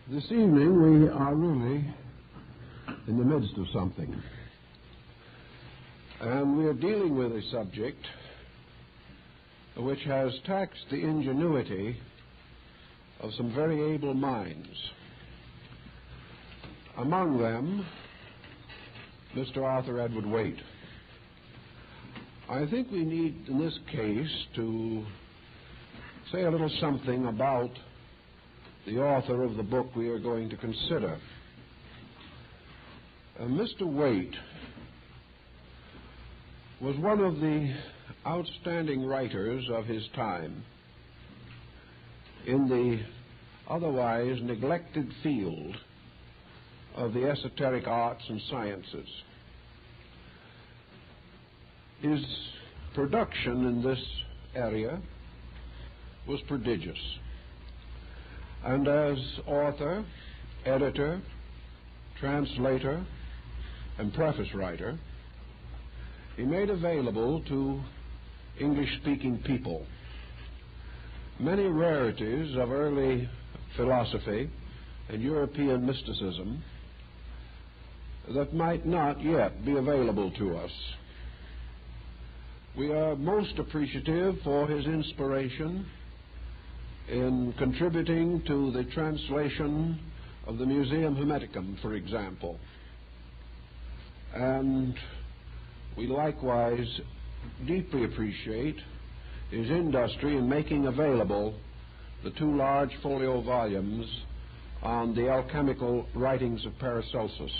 This evening we are really in the midst of something. And we are dealing with a subject which has taxed the ingenuity of some very able minds. Among them, Mr. Arthur Edward Waite. I think we need, in this case, to say a little something about the author of the book we are going to consider. Mr. Waite was one of the outstanding writers of his time in the otherwise neglected field of the esoteric arts and sciences. His production in this area was prodigious. And as author, editor, translator, and preface writer, he made available to English-speaking people many rarities of early philosophy and European mysticism that might not yet be available to us. We are most appreciative for his inspiration in contributing to the translation of the Museum Hermeticum, for example. And we likewise deeply appreciate his industry in making available the two large folio volumes on the alchemical writings of Paracelsus.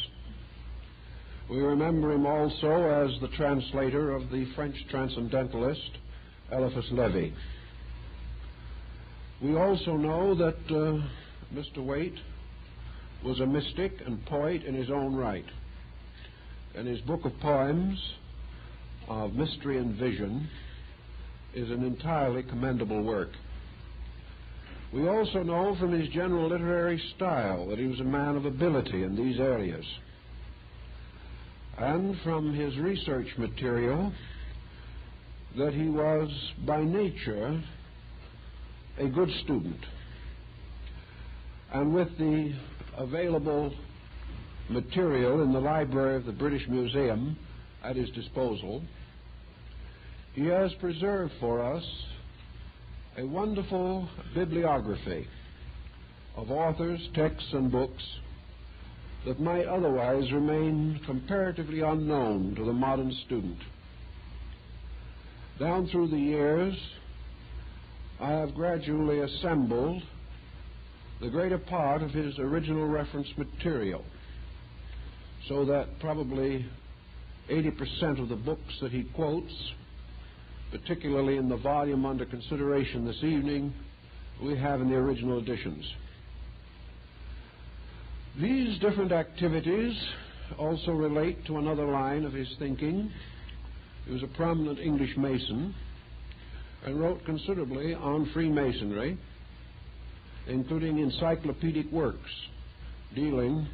We remember him also as the translator of the French transcendentalist Eliphas Levi. We also know that Mr. Waite was a mystic and poet in his own right, and his book of poems of Mystery and Vision is an entirely commendable work. We also know from his general literary style that he was a man of ability in these areas, and from his research material that he was by nature a good student. And with the available material in the library of the British Museum at his disposal, he has preserved for us a wonderful bibliography of authors, texts, and books that might otherwise remain comparatively unknown to the modern student. Down through the years, I have gradually assembled the greater part of his original reference material, so that probably 80% of the books that he quotes, particularly in the volume under consideration this evening, we have in the original editions. These different activities also relate to another line of his thinking. He was a prominent English Mason and wrote considerably on Freemasonry, including encyclopedic works dealing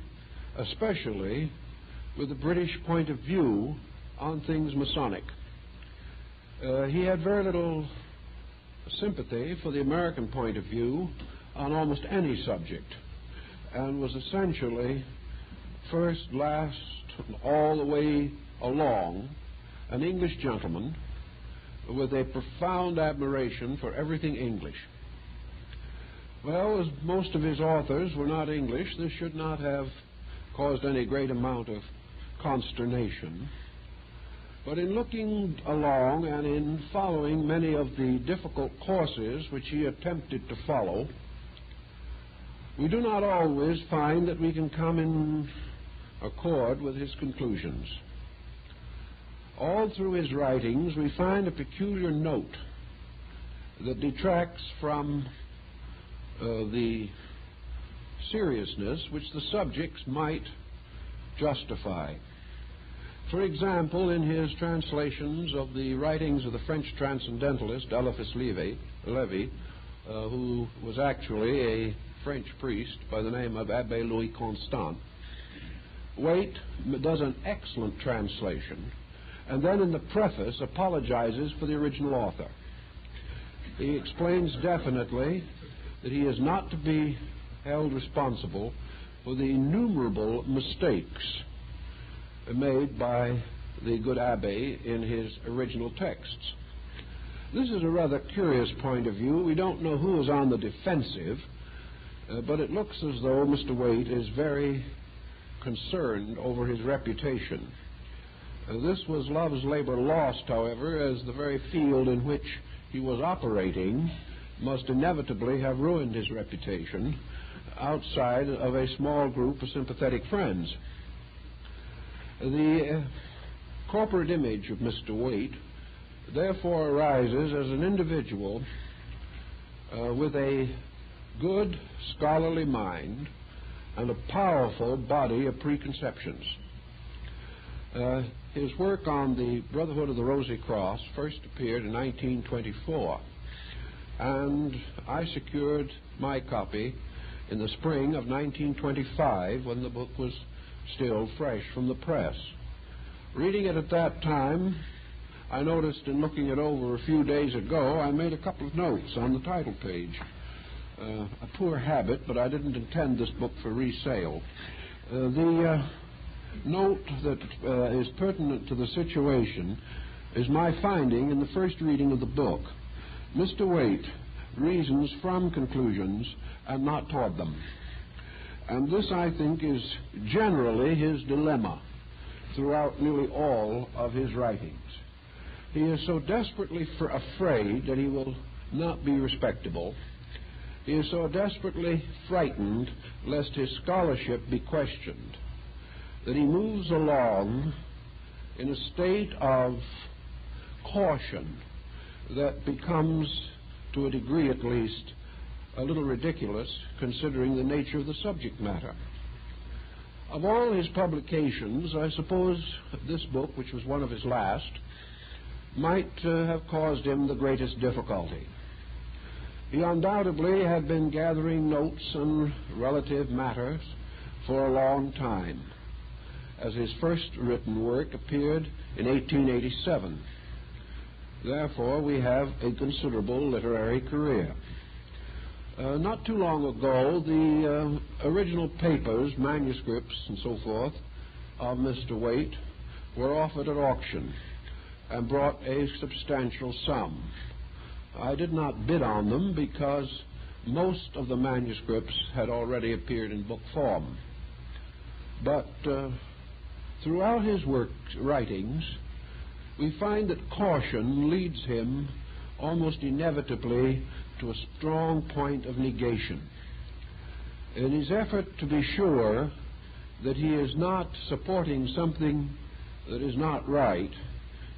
especially with the British point of view on things Masonic. He had very little sympathy for the American point of view on almost any subject, and was essentially first, last, all the way along an English gentleman with a profound admiration for everything English. Well, as most of his authors were not English, this should not have caused any great amount of consternation. But in looking along and in following many of the difficult courses which he attempted to follow, we do not always find that we can come in accord with his conclusions. All through his writings, we find a peculiar note that detracts from the seriousness which the subjects might justify. For example, in his translations of the writings of the French transcendentalist Eliphas Levi, who was actually a French priest by the name of Abbé Louis Constant, Waite does an excellent translation, and then in the preface apologizes for the original author. He explains definitely that he is not to be held responsible for the innumerable mistakes made by the good abbé in his original texts. This is a rather curious point of view. We don't know who is on the defensive, but it looks as though Mr. Waite is very concerned over his reputation. This was love's labor lost, however, as the very field in which he was operating must inevitably have ruined his reputation outside of a small group of sympathetic friends. The corporate image of Mr. Waite therefore arises as an individual with a good scholarly mind and a powerful body of preconceptions. His work on the Brotherhood of the Rosy Cross first appeared in 1924, and I secured my copy in the spring of 1925 when the book was still fresh from the press. Reading it at that time, I noticed in looking it over a few days ago, I made a couple of notes on the title page. A poor habit, but I didn't intend this book for resale. The note that is pertinent to the situation is my finding in the first reading of the book. Mr. Waite reasons from conclusions and not toward them. And this, I think, is generally his dilemma throughout nearly all of his writings. He is so desperately afraid that he will not be respectable. He is so desperately frightened lest his scholarship be questioned that he moves along in a state of caution that becomes, to a degree at least, a little ridiculous considering the nature of the subject matter. Of all his publications, I suppose this book, which was one of his last, might have caused him the greatest difficulty. He undoubtedly had been gathering notes on relative matters for a long time, as his first written work appeared in 1887. Therefore, we have a considerable literary career. Not too long ago, the original papers, manuscripts, and so forth of Mr. Waite were offered at auction and brought a substantial sum. I did not bid on them because most of the manuscripts had already appeared in book form. But throughout his writings, we find that caution leads him almost inevitably to a strong point of negation. In his effort to be sure that he is not supporting something that is not right,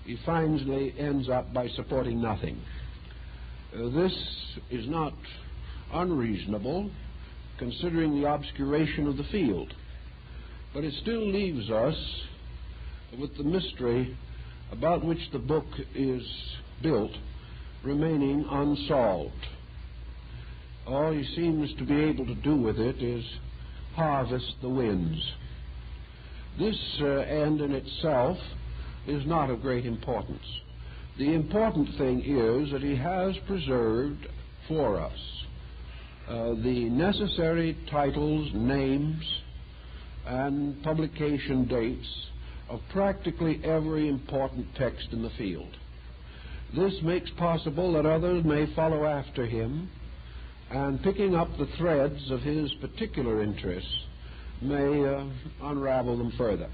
he finally ends up by supporting nothing. This is not unreasonable, considering the obscuration of the field, but it still leaves us with the mystery about which the book is built remaining unsolved. All he seems to be able to do with it is harvest the winds. This end in itself is not of great importance. The important thing is that he has preserved for us the necessary titles, names, and publication dates of practically every important text in the field. This makes possible that others may follow after him, and picking up the threads of his particular interests may unravel them further.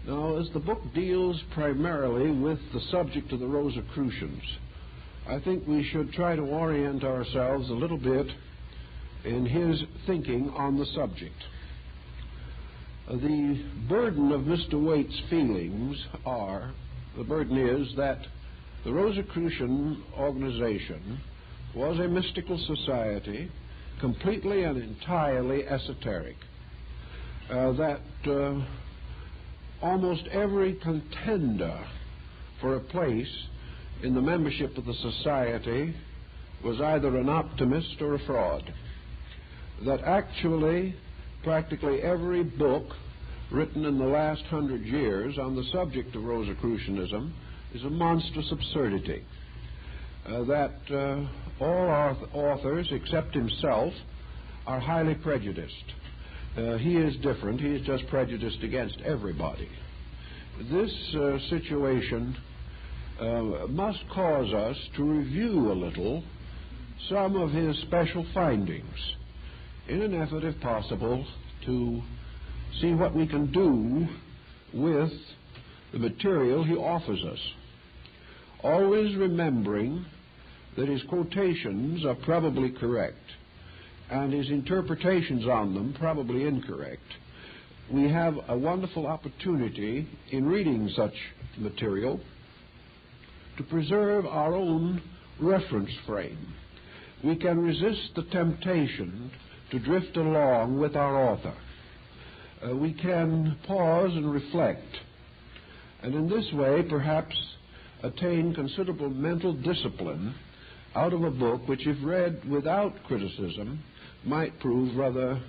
Now, as the book deals primarily with the subject of the Rosicrucians, I think we should try to orient ourselves a little bit in his thinking on the subject. The burden of Mr. Waite's feelings the burden is that the Rosicrucian organization was a mystical society, completely and entirely esoteric, that almost every contender for a place in the membership of the society was either an optimist or a fraud, that actually practically every book written in the last 100 years on the subject of Rosicrucianism is a monstrous absurdity, that all authors, except himself, are highly prejudiced. He is different. He is just prejudiced against everybody. This situation must cause us to review a little some of his special findings in an effort, if possible, to see what we can do with the material he offers us, always remembering that his quotations are probably correct and his interpretations on them probably incorrect. We have a wonderful opportunity in reading such material to preserve our own reference frame. We can resist the temptation to drift along with our author. We can pause and reflect, and in this way perhaps attain considerable mental discipline out of a book which, if read without criticism, might prove rather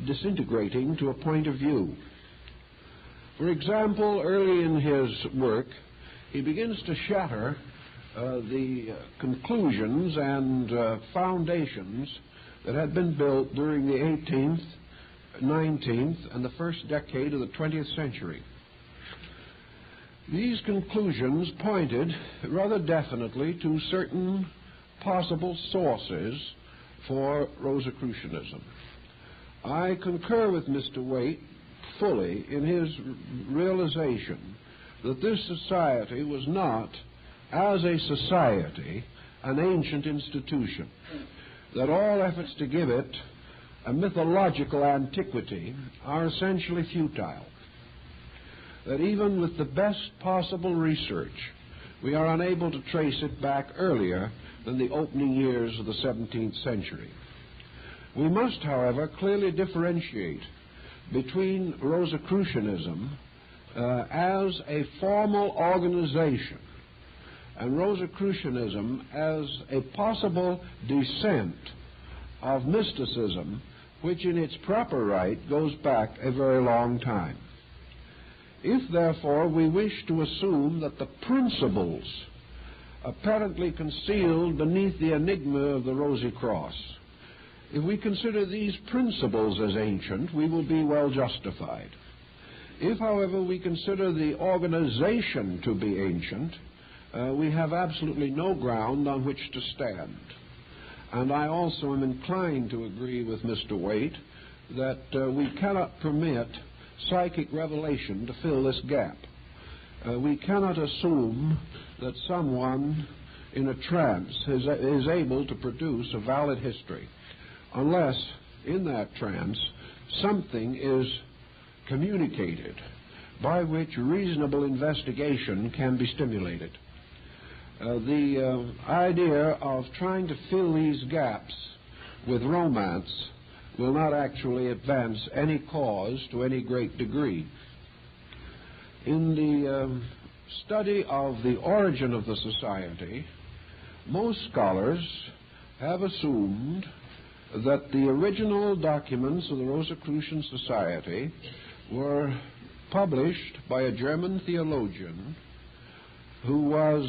disintegrating to a point of view. For example, early in his work, he begins to shatter the conclusions and foundations that had been built during the 18th, 19th, and the first decade of the 20th century. These conclusions pointed rather definitely to certain possible sources for Rosicrucianism. I concur with Mr. Waite fully in his realization that this society was not, as a society, an ancient institution, that all efforts to give it a mythological antiquity are essentially futile, that even with the best possible research, we are unable to trace it back earlier than the opening years of the 17th century. We must, however, clearly differentiate between Rosicrucianism as a formal organization and Rosicrucianism as a possible descent of mysticism which in its proper right goes back a very long time. If, therefore, we wish to assume that the principles apparently concealed beneath the enigma of the Rosy Cross, if we consider these principles as ancient, we will be well justified. If, however, we consider the organization to be ancient, we have absolutely no ground on which to stand. And I also am inclined to agree with Mr. Waite that we cannot permit psychic revelation to fill this gap. We cannot assume that someone in a trance is able to produce a valid history unless in that trance something is communicated by which reasonable investigation can be stimulated. The idea of trying to fill these gaps with romance will not actually advance any cause to any great degree. In the study of the origin of the society, most scholars have assumed that the original documents of the Rosicrucian Society were published by a German theologian who was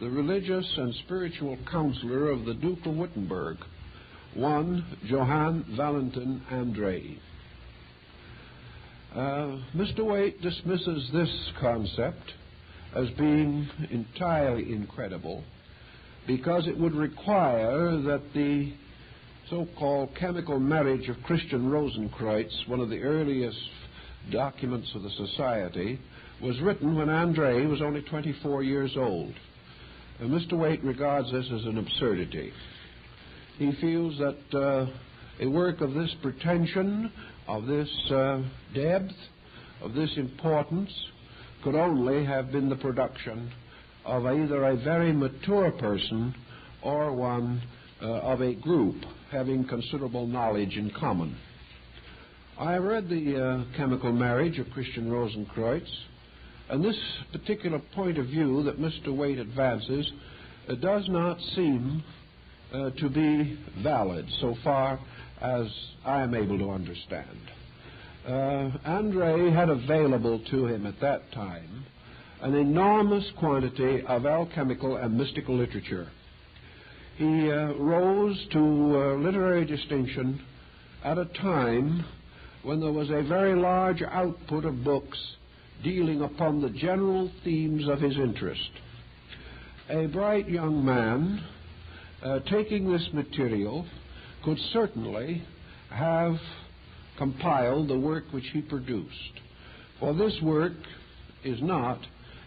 the religious and spiritual counselor of the Duke of Wittenberg, one Johann Valentin André. Mr. Waite dismisses this concept as being entirely incredible because it would require that the so-called chemical marriage of Christian Rosenkreutz, one of the earliest documents of the Society, was written when André was only 24 years old. And Mr. Waite regards this as an absurdity. He feels that a work of this pretension, of this depth, of this importance, could only have been the production of either a very mature person or one of a group having considerable knowledge in common. I have read the chemical marriage of Christian Rosenkreutz, and this particular point of view that Mr. Waite advances does not seem to be valid so far as I am able to understand. André had available to him at that time an enormous quantity of alchemical and mystical literature. He rose to literary distinction at a time when there was a very large output of books dealing upon the general themes of his interest. A bright young man, taking this material, could certainly have compiled the work which he produced. For this work is not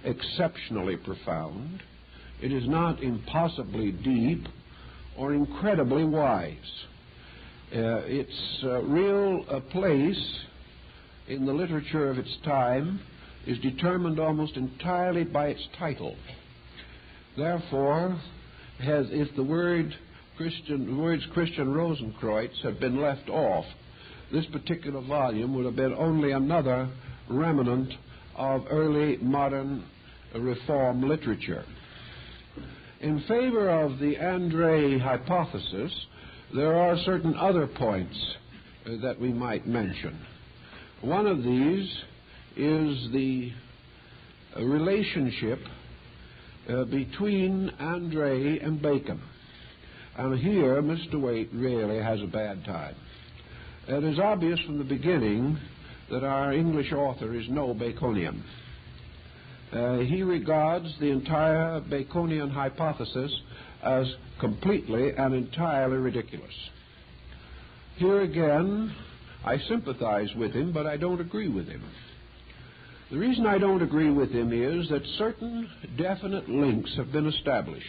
exceptionally profound, it is not impossibly deep or incredibly wise. Its real place in the literature of its time is determined almost entirely by its title. Therefore, if the words Christian Rosenkreutz had been left off, this particular volume would have been only another remnant of early modern Reform literature. In favor of the André hypothesis, there are certain other points that we might mention. One of these is the relationship between André and Bacon. And here Mr. Waite really has a bad time. It is obvious from the beginning that our English author is no Baconian. He regards the entire Baconian hypothesis as completely and entirely ridiculous. Here again, I sympathize with him, but I don't agree with him. The reason I don't agree with him is that certain definite links have been established.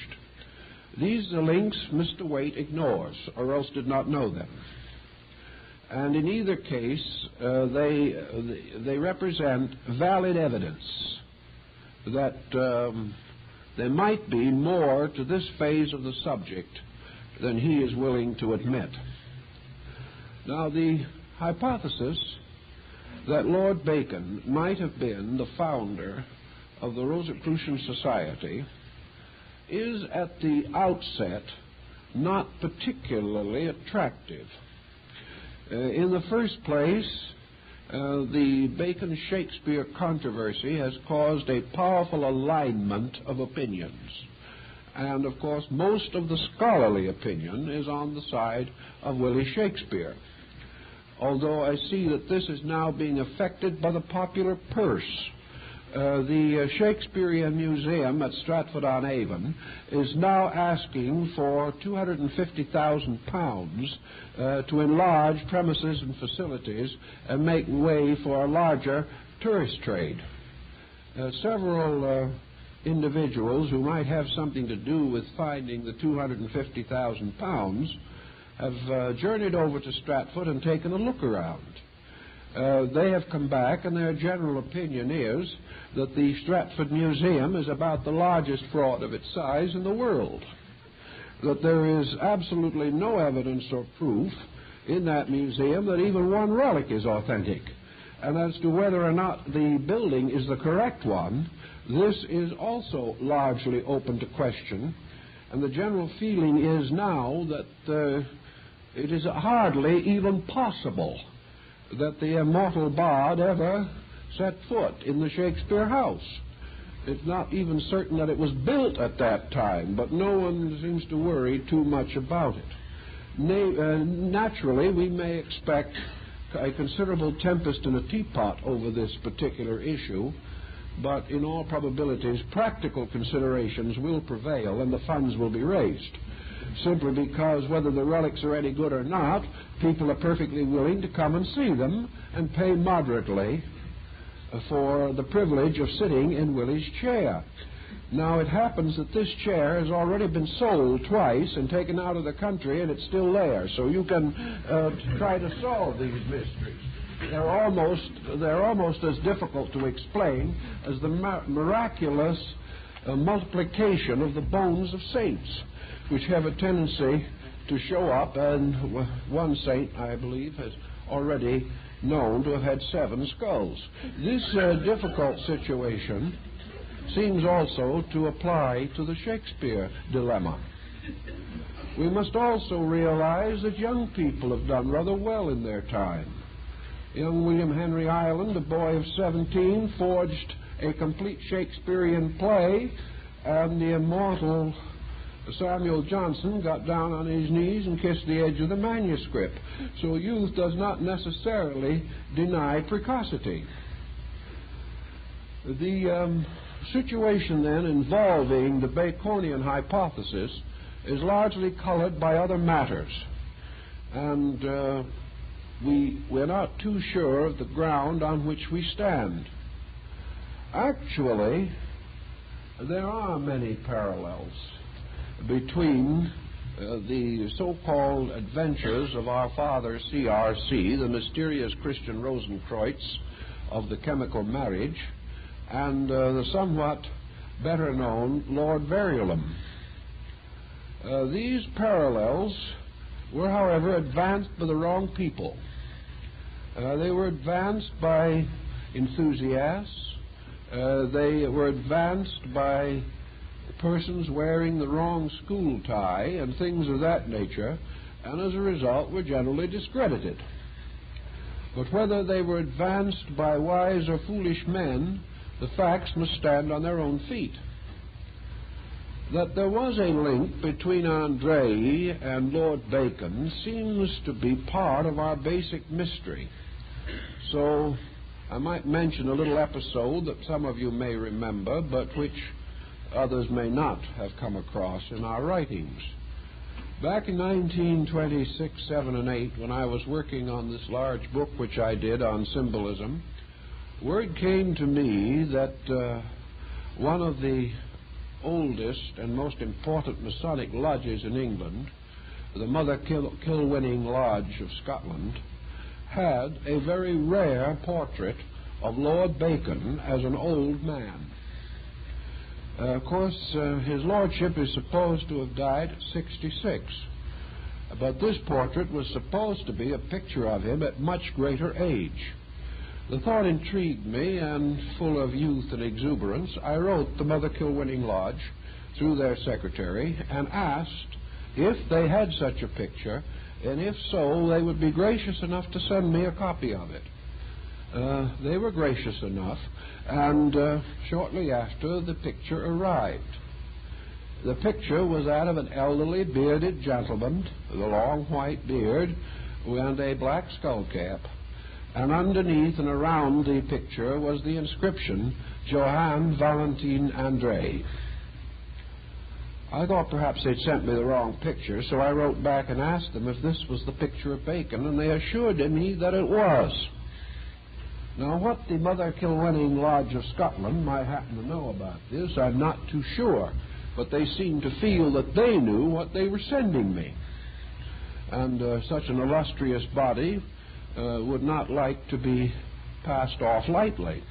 These links Mr. Waite ignores, or else did not know them. And in either case, they represent valid evidence that there might be more to this phase of the subject than he is willing to admit. Now, the hypothesis that Lord Bacon might have been the founder of the Rosicrucian Society is at the outset not particularly attractive. In the first place, the Bacon-Shakespeare controversy has caused a powerful alignment of opinions. And, of course, most of the scholarly opinion is on the side of Willie Shakespeare. Although I see that this is now being affected by the popular purse. The Shakespearean Museum at Stratford-on-Avon is now asking for £250,000 to enlarge premises and facilities and make way for a larger tourist trade. Several individuals who might have something to do with finding the £250,000 have journeyed over to Stratford and taken a look around. They have come back, and their general opinion is that the Stratford Museum is about the largest fraud of its size in the world, that there is absolutely no evidence or proof in that museum that even one relic is authentic. And as to whether or not the building is the correct one, this is also largely open to question, and the general feeling is now that it is hardly even possible that the immortal bard ever set foot in the Shakespeare house. It's not even certain that it was built at that time, but no one seems to worry too much about it. Naturally, we may expect a considerable tempest in a teapot over this particular issue, but in all probabilities, practical considerations will prevail and the funds will be raised. Simply because whether the relics are any good or not, people are perfectly willing to come and see them and pay moderately for the privilege of sitting in Willie's chair. Now, it happens that this chair has already been sold twice and taken out of the country, and it's still there, so you can try to solve these mysteries. They're almost as difficult to explain as the miraculous multiplication of the bones of saints, which have a tendency to show up, and one saint, I believe, has already known to have had 7 skulls. This difficult situation seems also to apply to the Shakespeare dilemma. We must also realize that young people have done rather well in their time. Young William Henry Ireland, a boy of 17, forged a complete Shakespearean play, and the immortal Samuel Johnson got down on his knees and kissed the edge of the manuscript. So youth does not necessarily deny precocity. The situation then involving the Baconian hypothesis is largely colored by other matters, and we're not too sure of the ground on which we stand. Actually, there are many parallels between the so-called adventures of our father C.R.C., the mysterious Christian Rosenkreutz of the chemical marriage, and the somewhat better-known Lord Verulam. These parallels were, however, advanced by the wrong people. They were advanced by enthusiasts. They were advanced by persons wearing the wrong school tie and things of that nature, and as a result were generally discredited. But whether they were advanced by wise or foolish men, the facts must stand on their own feet. That there was a link between Andre and Lord Bacon seems to be part of our basic mystery. So I might mention a little episode that some of you may remember, but which others may not have come across in our writings. Back in 1926, 7, and 8, when I was working on this large book which I did on symbolism, word came to me that one of the oldest and most important Masonic lodges in England, the Mother Kilwinning Lodge of Scotland, had a very rare portrait of Lord Bacon as an old man. Of course, his lordship is supposed to have died at 66, but this portrait was supposed to be a picture of him at much greater age. The thought intrigued me, and full of youth and exuberance, I wrote the Mother Kilwinning Lodge through their secretary and asked if they had such a picture, and if so, they would be gracious enough to send me a copy of it. They were gracious enough, and shortly after, the picture arrived. The picture was that of an elderly, bearded gentleman with a long white beard and a black skull cap, and underneath and around the picture was the inscription, Johann Valentin Andre. I thought perhaps they'd sent me the wrong picture, so I wrote back and asked them if this was the picture of Bacon, and they assured me that it was. Now, what the Mother Kilwinning Lodge of Scotland might happen to know about this, I'm not too sure, but they seemed to feel that they knew what they were sending me. And such an illustrious body would not like to be passed off lightly.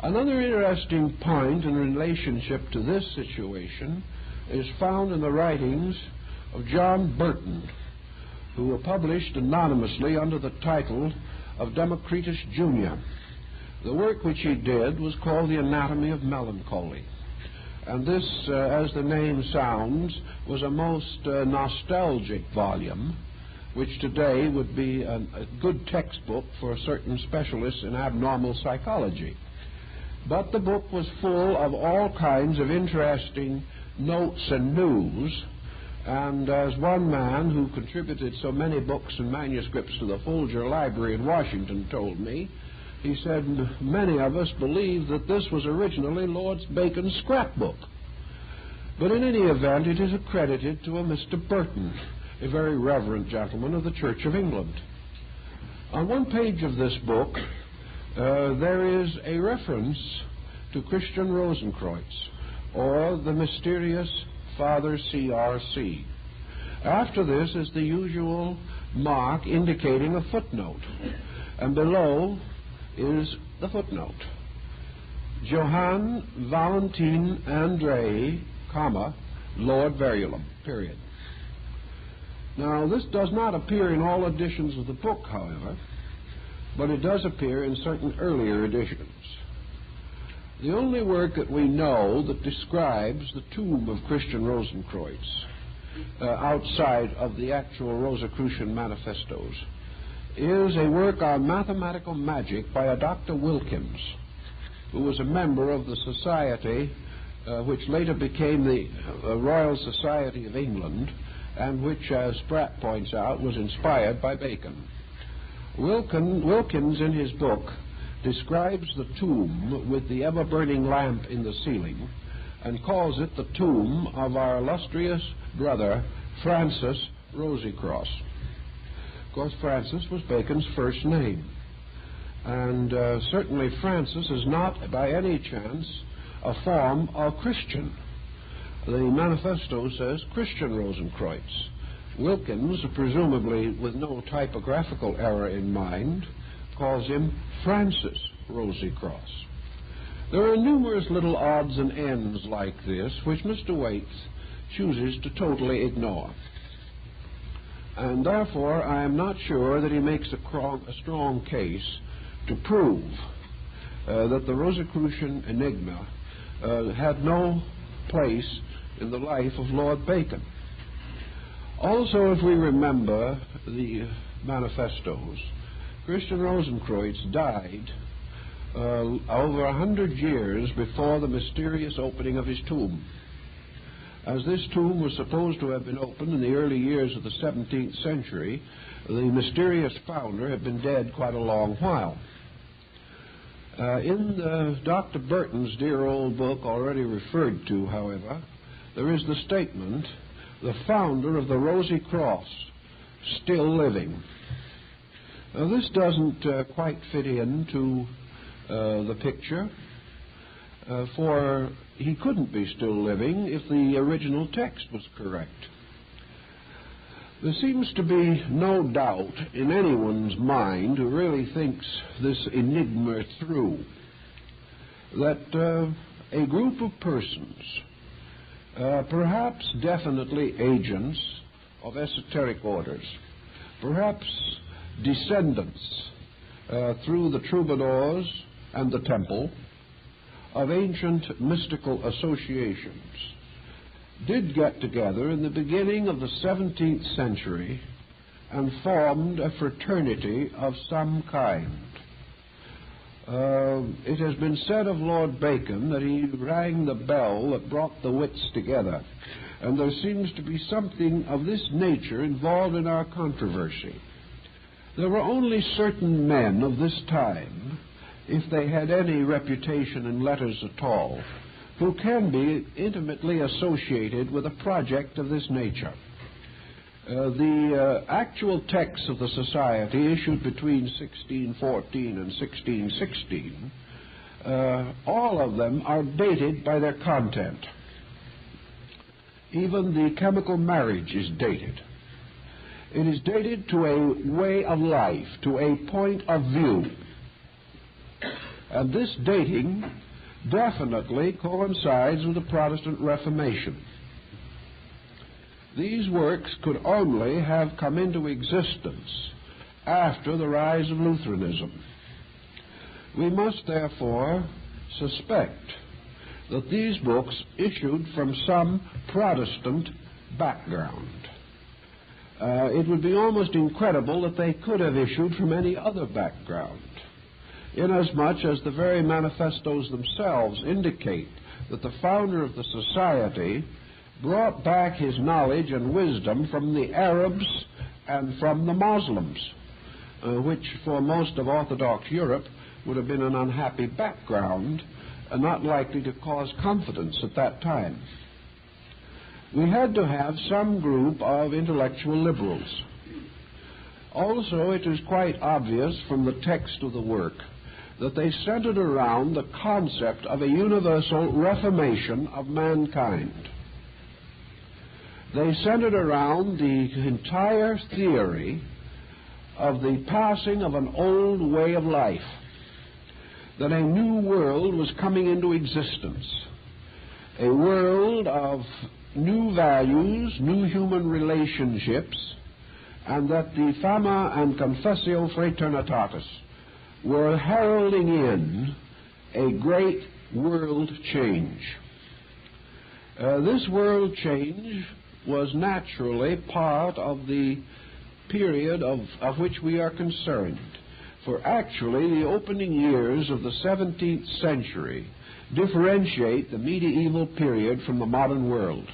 Another interesting point in relationship to this situation is found in the writings of John Burton, who were published anonymously under the title of Democritus Jr. The work which he did was called The Anatomy of Melancholy. And this, as the name sounds, was a most nostalgic volume, which today would be a good textbook for certain specialists in abnormal psychology. But the book was full of all kinds of interesting notes and news, and as one man who contributed so many books and manuscripts to the Folger Library in Washington told me, he said, many of us believe that this was originally Lord Bacon's scrapbook. But in any event, it is accredited to a Mr. Burton, a very reverend gentleman of the Church of England. On one page of this book, there is a reference to Christian Rosenkreutz, or the mysterious Father C.R.C. After this is the usual mark indicating a footnote, and below is the footnote. Johann Valentin Andre, comma, Lord Verulam, period. Now, this does not appear in all editions of the book, however, but it does appear in certain earlier editions. The only work that we know that describes the tomb of Christian Rosenkreutz, outside of the actual Rosicrucian manifestos, is a work on mathematical magic by a Dr. Wilkins. who was a member of the society which later became the Royal Society of England, and which, as Spratt points out, was inspired by Bacon. Wilkins, in his book, describes the tomb with the ever-burning lamp in the ceiling and calls it the tomb of our illustrious brother, Francis Rosicrucian. Of course, Francis was Bacon's first name. And certainly Francis is not, by any chance, a form of Christian. The manifesto says Christian Rosenkreuz. Wilkins, presumably with no typographical error in mind, calls him Francis Rosicrucian. There are numerous little odds and ends like this which Mr. Waite chooses to totally ignore. And therefore I am not sure that he makes a strong case to prove that the Rosicrucian enigma had no place in the life of Lord Bacon. Also, if we remember the manifestos, Christian Rosenkreuz died over 100 years before the mysterious opening of his tomb. As this tomb was supposed to have been opened in the early years of the 17th century, the mysterious founder had been dead quite a long while. In Dr. Burton's dear old book, already referred to, however, there is the statement, the founder of the Rosy Cross, still living. Now, this doesn't quite fit into the picture, for he couldn't be still living if the original text was correct. There seems to be no doubt in anyone's mind who really thinks this enigma through that a group of persons, perhaps definitely agents of esoteric orders, perhaps descendants through the troubadours and the temple of ancient mystical associations, did get together in the beginning of the 17th century and formed a fraternity of some kind. It has been said of Lord Bacon that he rang the bell that brought the wits together, and there seems to be something of this nature involved in our controversy. There were only certain men of this time, if they had any reputation in letters at all, who can be intimately associated with a project of this nature. The actual texts of the Society, issued between 1614 and 1616, all of them are dated by their content. Even the chemical marriage is dated. It is dated to a way of life, to a point of view. And this dating definitely coincides with the Protestant Reformation. These works could only have come into existence after the rise of Lutheranism. We must therefore suspect that these books issued from some Protestant background. It would be almost incredible that they could have issued from any other background, inasmuch as the very manifestos themselves indicate that the founder of the Society brought back his knowledge and wisdom from the Arabs and from the Muslims, which for most of Orthodox Europe would have been an unhappy background and not likely to cause confidence at that time. We had to have some group of intellectual liberals. Also, it is quite obvious from the text of the work that they centered around the concept of a universal reformation of mankind. They centered around the entire theory of the passing of an old way of life, that a new world was coming into existence, a world of new values, new human relationships, and that the Fama and Confessio Fraternitatis were heralding in a great world change. This world change was naturally part of the period of which we are concerned. For actually, the opening years of the 17th century differentiate the medieval period from the modern world.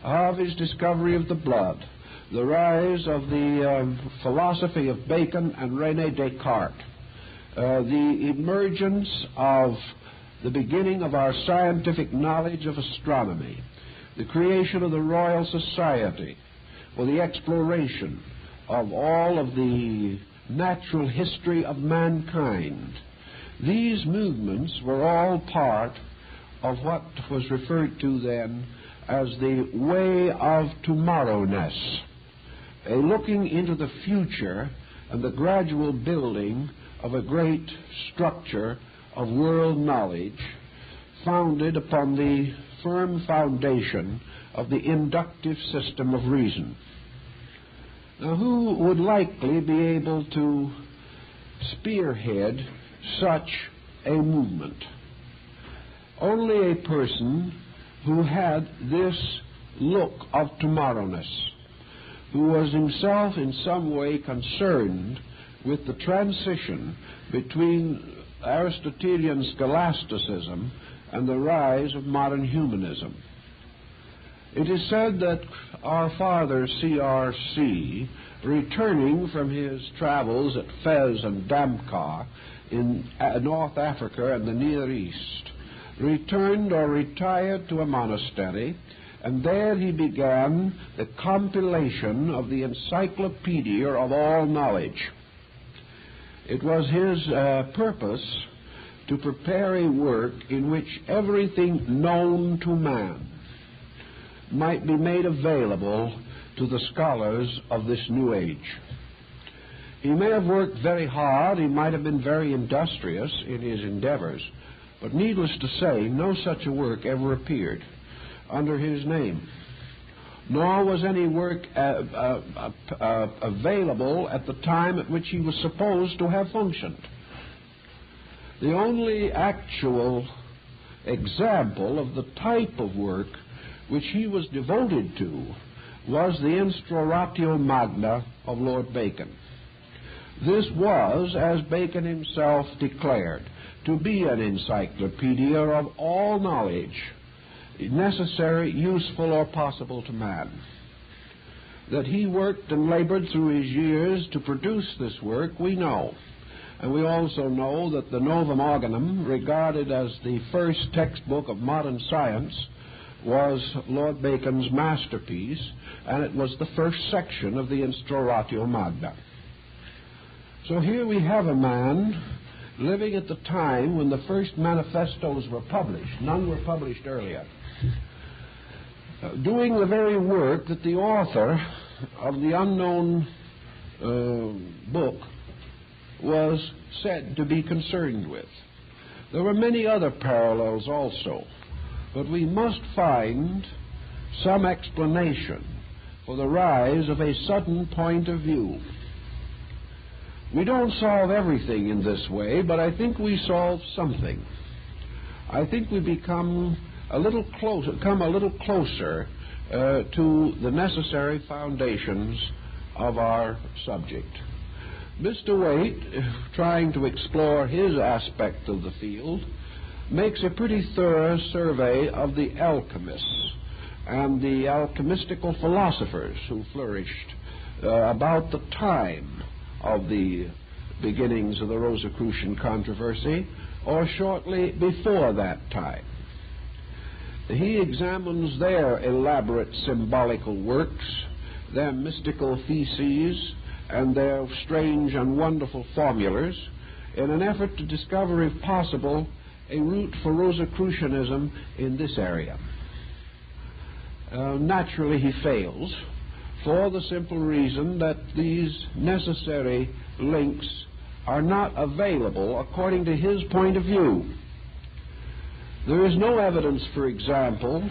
Of his discovery of the blood, the rise of the philosophy of Bacon and René Descartes, the emergence of the beginning of our scientific knowledge of astronomy, the creation of the Royal Society, or the exploration of all of the natural history of mankind. These movements were all part of what was referred to then as the way of tomorrowness, a looking into the future and the gradual building of a great structure of world knowledge founded upon the firm foundation of the inductive system of reason. Now, who would likely be able to spearhead such a movement? Only a person who had this look of tomorrowness, who was himself in some way concerned with the transition between Aristotelian scholasticism and the rise of modern humanism. It is said that our father C.R.C., returning from his travels at Fez and Damka in North Africa and the Near East, returned or retired to a monastery, and there he began the compilation of the Encyclopedia of All Knowledge. It was his purpose to prepare a work in which everything known to man might be made available to the scholars of this new age. He may have worked very hard, he might have been very industrious in his endeavors, but needless to say, no such a work ever appeared under his name, nor was any work available at the time at which he was supposed to have functioned. The only actual example of the type of work which he was devoted to was the Instauratio Magna of Lord Bacon. This was, as Bacon himself declared, to be an encyclopedia of all knowledge, necessary, useful, or possible to man. That he worked and labored through his years to produce this work, we know. And we also know that the Novum Organum, regarded as the first textbook of modern science, was Lord Bacon's masterpiece, and it was the first section of the Instauratio Magna. So here we have a man living at the time when the first manifestos were published. None were published earlier. Doing the very work that the author of the unknown book was said to be concerned with. There were many other parallels also, but we must find some explanation for the rise of a sudden point of view. We don't solve everything in this way, but I think we solve something. I think we become a little closer to the necessary foundations of our subject. Mr. Waite, trying to explore his aspect of the field, makes a pretty thorough survey of the alchemists and the alchemistical philosophers who flourished about the time of the beginnings of the Rosicrucian controversy, or shortly before that time. He examines their elaborate symbolical works, their mystical theses, and their strange and wonderful formulas in an effort to discover, if possible, a route for Rosicrucianism in this area. Naturally, he fails, for the simple reason that these necessary links are not available according to his point of view. There is no evidence, for example,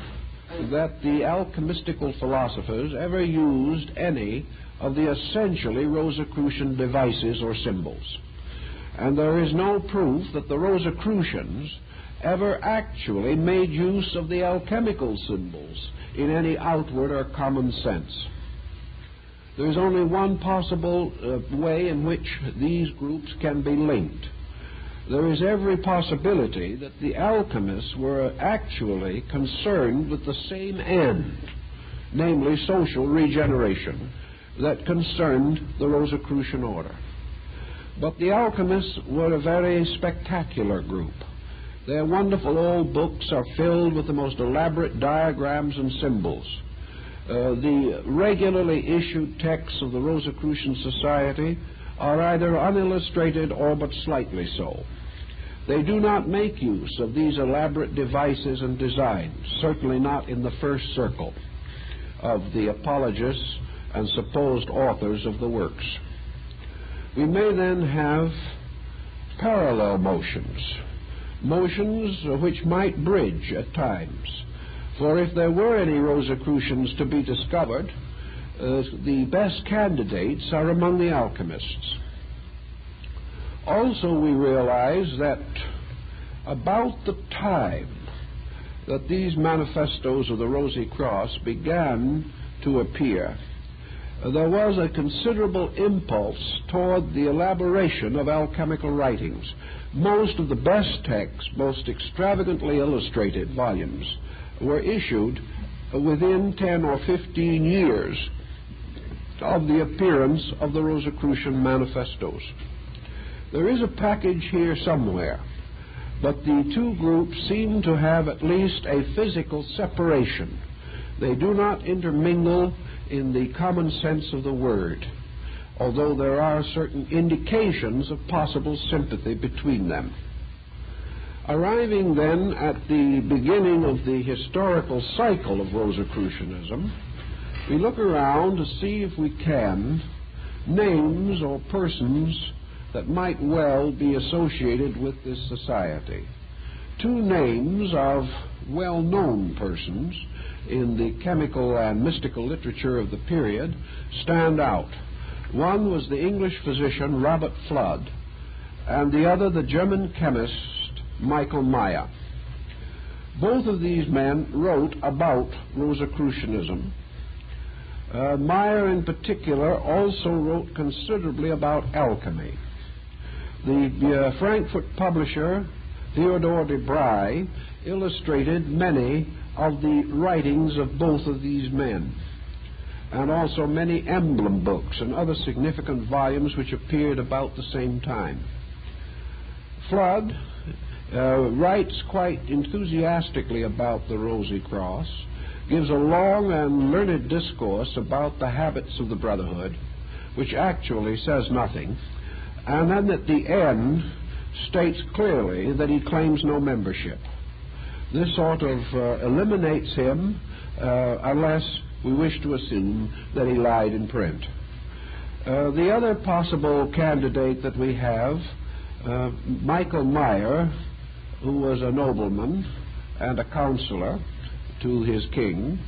that the alchemistical philosophers ever used any of the essentially Rosicrucian devices or symbols. And there is no proof that the Rosicrucians ever actually made use of the alchemical symbols in any outward or common sense. There is only one possible way in which these groups can be linked. There is every possibility that the alchemists were actually concerned with the same end, namely social regeneration, that concerned the Rosicrucian order. But the alchemists were a very spectacular group. Their wonderful old books are filled with the most elaborate diagrams and symbols. The regularly issued texts of the Rosicrucian Society are either unillustrated or but slightly so. They do not make use of these elaborate devices and designs, certainly not in the first circle of the apologists and supposed authors of the works. We may then have parallel motions which might bridge at times. For if there were any Rosicrucians to be discovered, the best candidates are among the alchemists. Also, we realize that about the time that these manifestos of the Rosy Cross began to appear, there was a considerable impulse toward the elaboration of alchemical writings. Most of the best texts, most extravagantly illustrated volumes, were issued within 10 or 15 years of the appearance of the Rosicrucian manifestos. There is a package here somewhere, but the two groups seem to have at least a physical separation. They do not intermingle in the common sense of the word, although there are certain indications of possible sympathy between them. Arriving then at the beginning of the historical cycle of Rosicrucianism, we look around to see if we can names or persons that might well be associated with this society. Two names of well-known persons in the chemical and mystical literature of the period stand out. One was the English physician Robert Fludd, and the other the German chemist Michael Meyer. Both of these men wrote about Rosicrucianism. Meyer in particular also wrote considerably about alchemy. The Frankfurt publisher Theodore de Bry illustrated many of the writings of both of these men, and also many emblem books and other significant volumes which appeared about the same time. Fludd writes quite enthusiastically about the Rosy Cross, gives a long and learned discourse about the habits of the Brotherhood, which actually says nothing, and then at the end states clearly that he claims no membership. This sort of eliminates him unless we wish to assume that he lied in print. The other possible candidate that we have, Michael Meyer, who was a nobleman and a counselor to his king,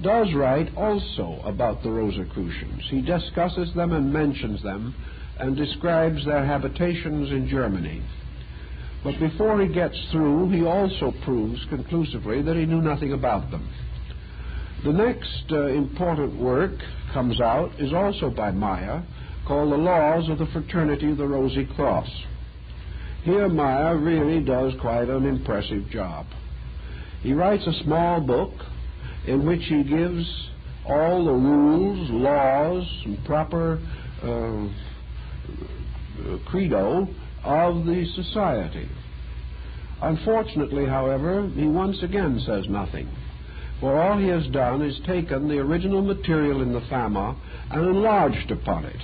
does write also about the Rosicrucians. He discusses them and mentions them and describes their habitations in Germany. But before he gets through, he also proves conclusively that he knew nothing about them. The next important work comes out is also by Meyer, called The Laws of the Fraternity of the Rosy Cross. Here Meyer really does quite an impressive job. He writes a small book in which he gives all the rules, laws, and proper credo of the society. Unfortunately, however, he once again says nothing, for all he has done is taken the original material in the Fama and enlarged upon it.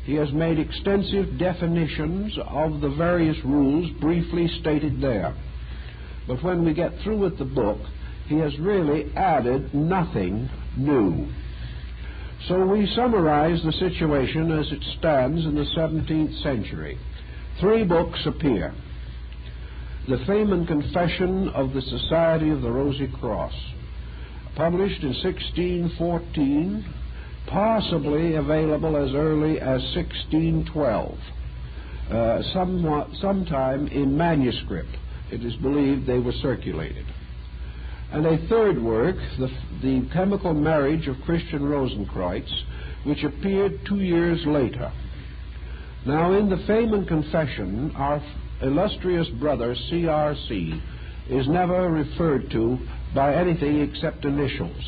He has made extensive definitions of the various rules briefly stated there. But when we get through with the book, he has really added nothing new. So we summarize the situation as it stands in the 17th century. 3 books appear. The Fame and Confession of the Society of the Rosy Cross, published in 1614, possibly available as early as 1612, sometime in manuscript. It is believed they were circulated. And a third work, the Chemical Marriage of Christian Rosenkreutz, which appeared 2 years later. Now, in the Fame and Confession, our illustrious brother, C.R.C., is never referred to by anything except initials.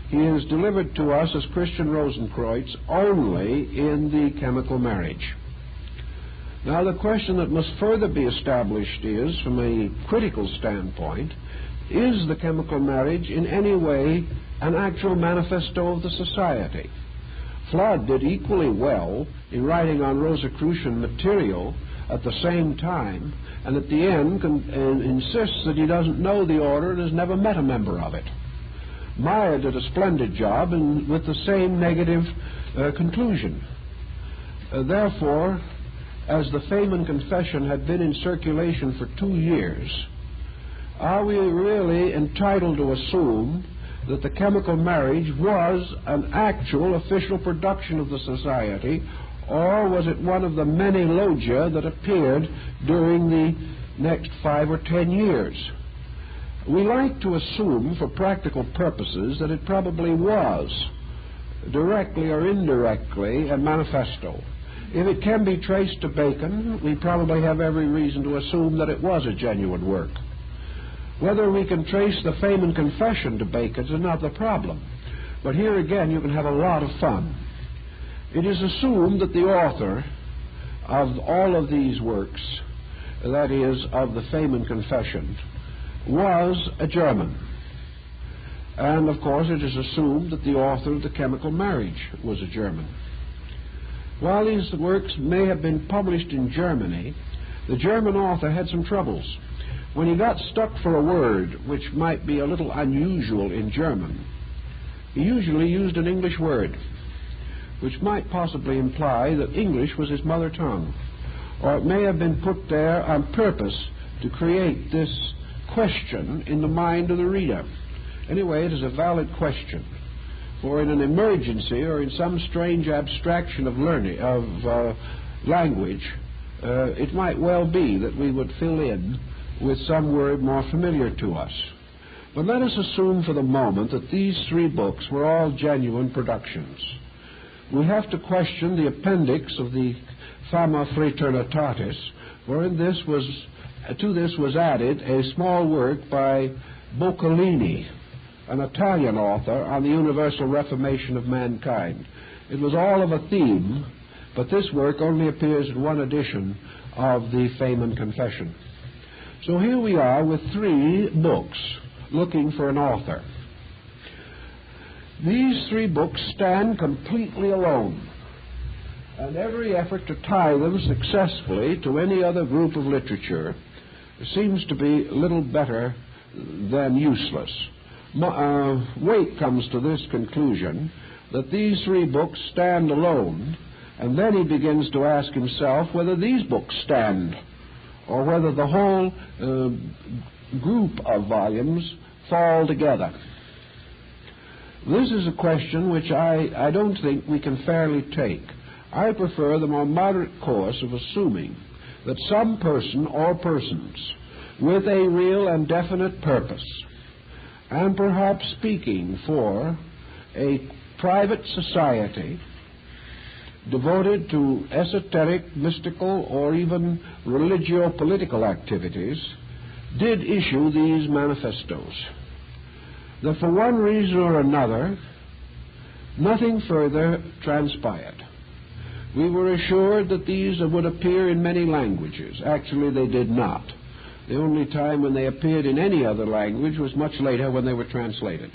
He is delivered to us as Christian Rosicrucian only in the chemical marriage. Now, the question that must further be established is, from a critical standpoint, is the chemical marriage in any way an actual manifesto of the society? Flood did equally well in writing on Rosicrucian material at the same time, and at the end insists that he doesn't know the order and has never met a member of it. Meyer did a splendid job with the same negative conclusion. Therefore, as the Fame and Confession had been in circulation for 2 years, are we really entitled to assume that the chemical marriage was an actual official production of the society, or was it one of the many logia that appeared during the next 5 or 10 years? We like to assume, for practical purposes, that it probably was, directly or indirectly, a manifesto. If it can be traced to Bacon, we probably have every reason to assume that it was a genuine work. Whether we can trace the Fame and Confession to Bacon is another problem. But here again you can have a lot of fun. It is assumed that the author of all of these works, that is, of the Fame and Confession, was a German. And of course it is assumed that the author of the chemical marriage was a German. While these works may have been published in Germany, the German author had some troubles. When he got stuck for a word which might be a little unusual in German, he usually used an English word, which might possibly imply that English was his mother tongue, or it may have been put there on purpose to create this question in the mind of the reader. Anyway, it is a valid question, for in an emergency or in some strange abstraction of language, it might well be that we would fill in with some word more familiar to us. But let us assume for the moment that these 3 books were all genuine productions. We have to question the appendix of the Fama Fraternitatis, wherein to this was added a small work by Boccolini, an Italian author, on the universal reformation of mankind. It was all of a theme, but this work only appears in one edition of the Fame and Confession. So here we are with 3 books looking for an author. These 3 books stand completely alone, and every effort to tie them successfully to any other group of literature seems to be little better than useless. Waite comes to this conclusion, that these 3 books stand alone, and then he begins to ask himself whether these books stand, or whether the whole group of volumes fall together. This is a question which I don't think we can fairly take. I prefer the more moderate course of assuming that some person or persons with a real and definite purpose, and perhaps speaking for a private society devoted to esoteric, mystical, or even religio-political activities, did issue these manifestos. That for one reason or another, nothing further transpired. We were assured that these would appear in many languages. Actually, they did not. The only time when they appeared in any other language was much later, when they were translated.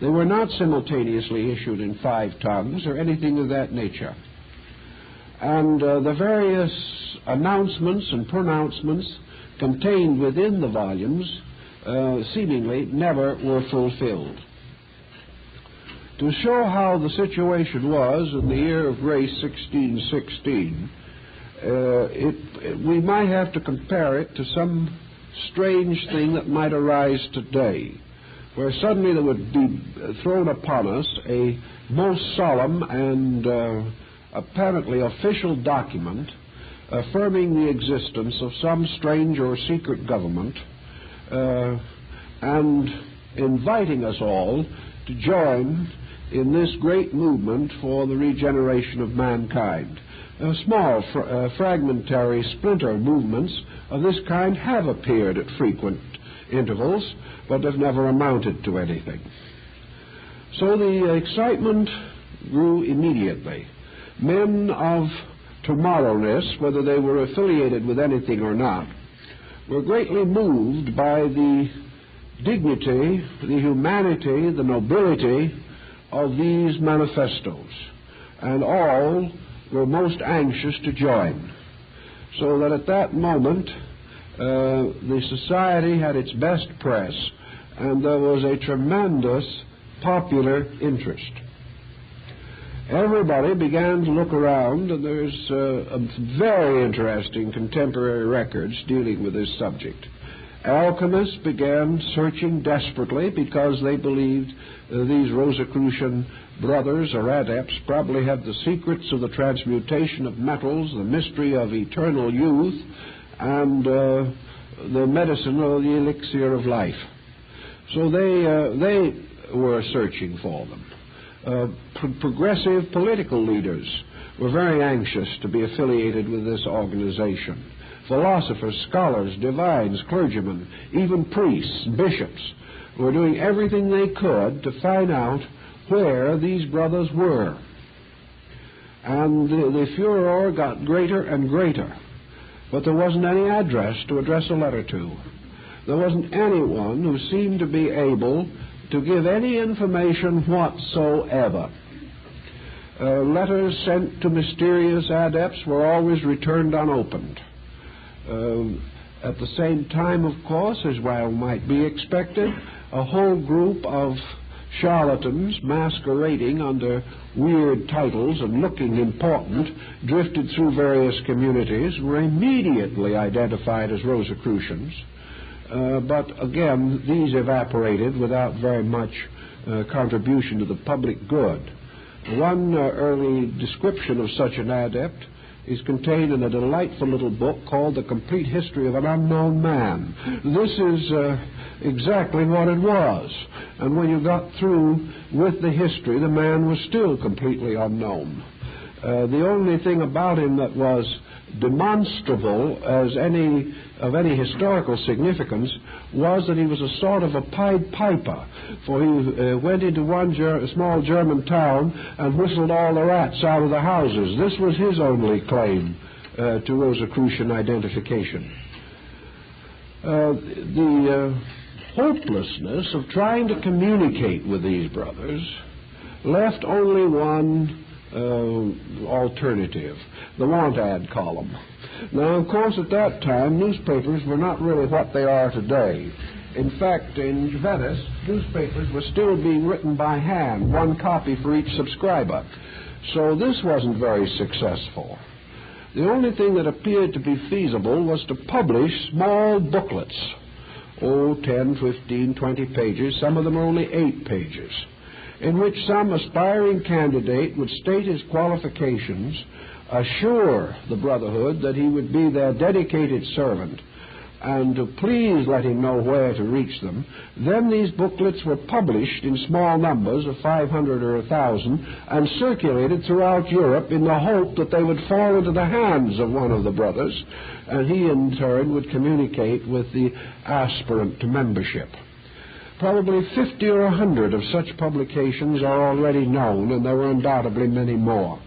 They were not simultaneously issued in 5 tongues or anything of that nature. And the various announcements and pronouncements contained within the volumes seemingly never were fulfilled. To show how the situation was in the year of grace 1616, we might have to compare it to some strange thing that might arise today, where suddenly there would be thrown upon us a most solemn and apparently official document affirming the existence of some strange or secret government and inviting us all to join in this great movement for the regeneration of mankind. Small fragmentary splinter movements of this kind have appeared at frequent intervals, but have never amounted to anything. So the excitement grew immediately. Men of tomorrowness, whether they were affiliated with anything or not, were greatly moved by the dignity, the humanity, the nobility of these manifestos, and all were most anxious to join. So that at that moment the society had its best press, and there was a tremendous popular interest. Everybody began to look around, and there's very interesting contemporary records dealing with this subject. Alchemists began searching desperately because they believed these Rosicrucian brothers or adepts probably had the secrets of the transmutation of metals, the mystery of eternal youth, and the medicine or the elixir of life. So they were searching for them. Progressive political leaders were very anxious to be affiliated with this organization. Philosophers, scholars, divines, clergymen, even priests, bishops were doing everything they could to find out where these brothers were. And the furor got greater and greater, but there wasn't any address to address a letter to. There wasn't anyone who seemed to be able to give any information whatsoever. Letters sent to mysterious adepts were always returned unopened. At the same time, of course, as well might be expected, a whole group of charlatans masquerading under weird titles and looking important drifted through various communities, were immediately identified as Rosicrucians. But again, these evaporated without very much contribution to the public good. One early description of such an adept is contained in a delightful little book called The Complete History of an Unknown Man. This is exactly what it was. And when you got through with the history, the man was still completely unknown. The only thing about him that was demonstrable as of any historical significance was that he was a sort of a Pied Piper, for he went into one small German town and whistled all the rats out of the houses. This was his only claim to Rosicrucian identification. The hopelessness of trying to communicate with these brothers left only one alternative, the want ad column. Now, of course, at that time, newspapers were not really what they are today. In fact, in Venice, newspapers were still being written by hand, one copy for each subscriber. So this wasn't very successful. The only thing that appeared to be feasible was to publish small booklets, 10, 15, 20 pages, some of them only 8 pages, in which some aspiring candidate would state his qualifications, assure the Brotherhood that he would be their dedicated servant, and to please let him know where to reach them. Then these booklets were published in small numbers of 500 or 1,000 and circulated throughout Europe in the hope that they would fall into the hands of one of the brothers, and he in turn would communicate with the aspirant to membership. Probably 50 or 100 of such publications are already known, and there were undoubtedly many more.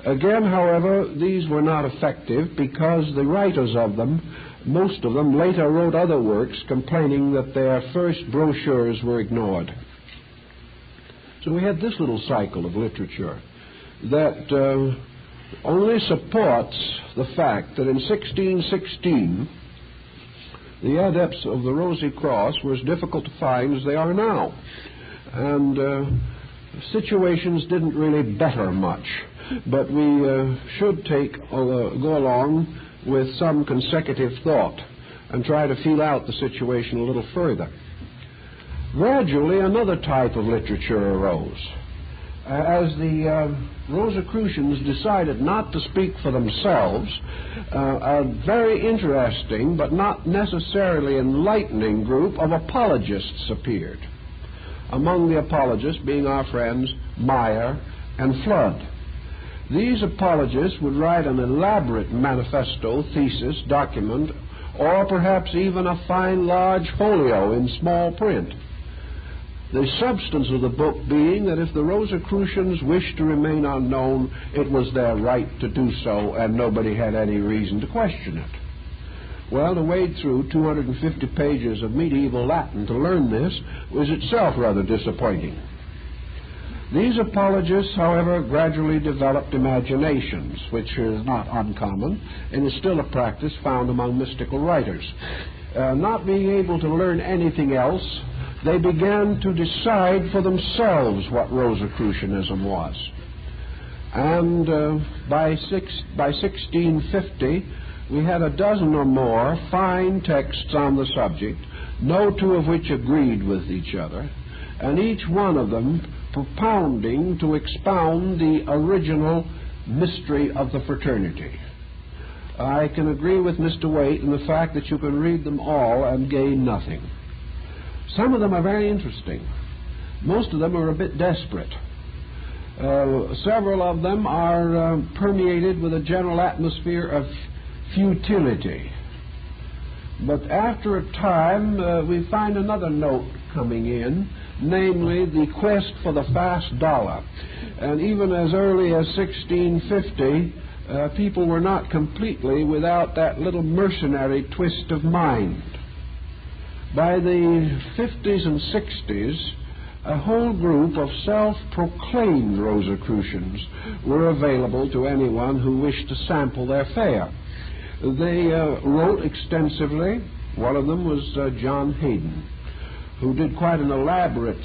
Again, however, these were not effective because the writers of them, most of them, later wrote other works complaining that their first brochures were ignored. So we had this little cycle of literature that only supports the fact that in 1616 the adepts of the Rosy Cross were as difficult to find as they are now, and situations didn't really better much. But we should go along with some consecutive thought and try to feel out the situation a little further. Gradually, another type of literature arose. As the Rosicrucians decided not to speak for themselves, a very interesting but not necessarily enlightening group of apologists appeared. among the apologists being our friends Meyer and Flood. These apologists would write an elaborate manifesto, thesis, document, or perhaps even a fine large folio in small print. The substance of the book being that if the Rosicrucians wished to remain unknown, it was their right to do so, and nobody had any reason to question it. Well, to wade through 250 pages of medieval Latin to learn this was itself rather disappointing. These apologists, however, gradually developed imaginations, which is not uncommon and is still a practice found among mystical writers. Not being able to learn anything else, they began to decide for themselves what Rosicrucianism was. And by 1650, we had a dozen or more fine texts on the subject, no two of which agreed with each other, and each one of them propounding to expound the original mystery of the fraternity. I can agree with Mr. Waite in the fact that you can read them all and gain nothing. Some of them are very interesting. Most of them are a bit desperate. Several of them are permeated with a general atmosphere of futility. But after a time, we find another note coming in, namely the quest for the fast dollar. And even as early as 1650, people were not completely without that little mercenary twist of mind. By the 50s and 60s, a whole group of self-proclaimed Rosicrucians were available to anyone who wished to sample their fare. They wrote extensively. One of them was John Hayden, who did quite an elaborate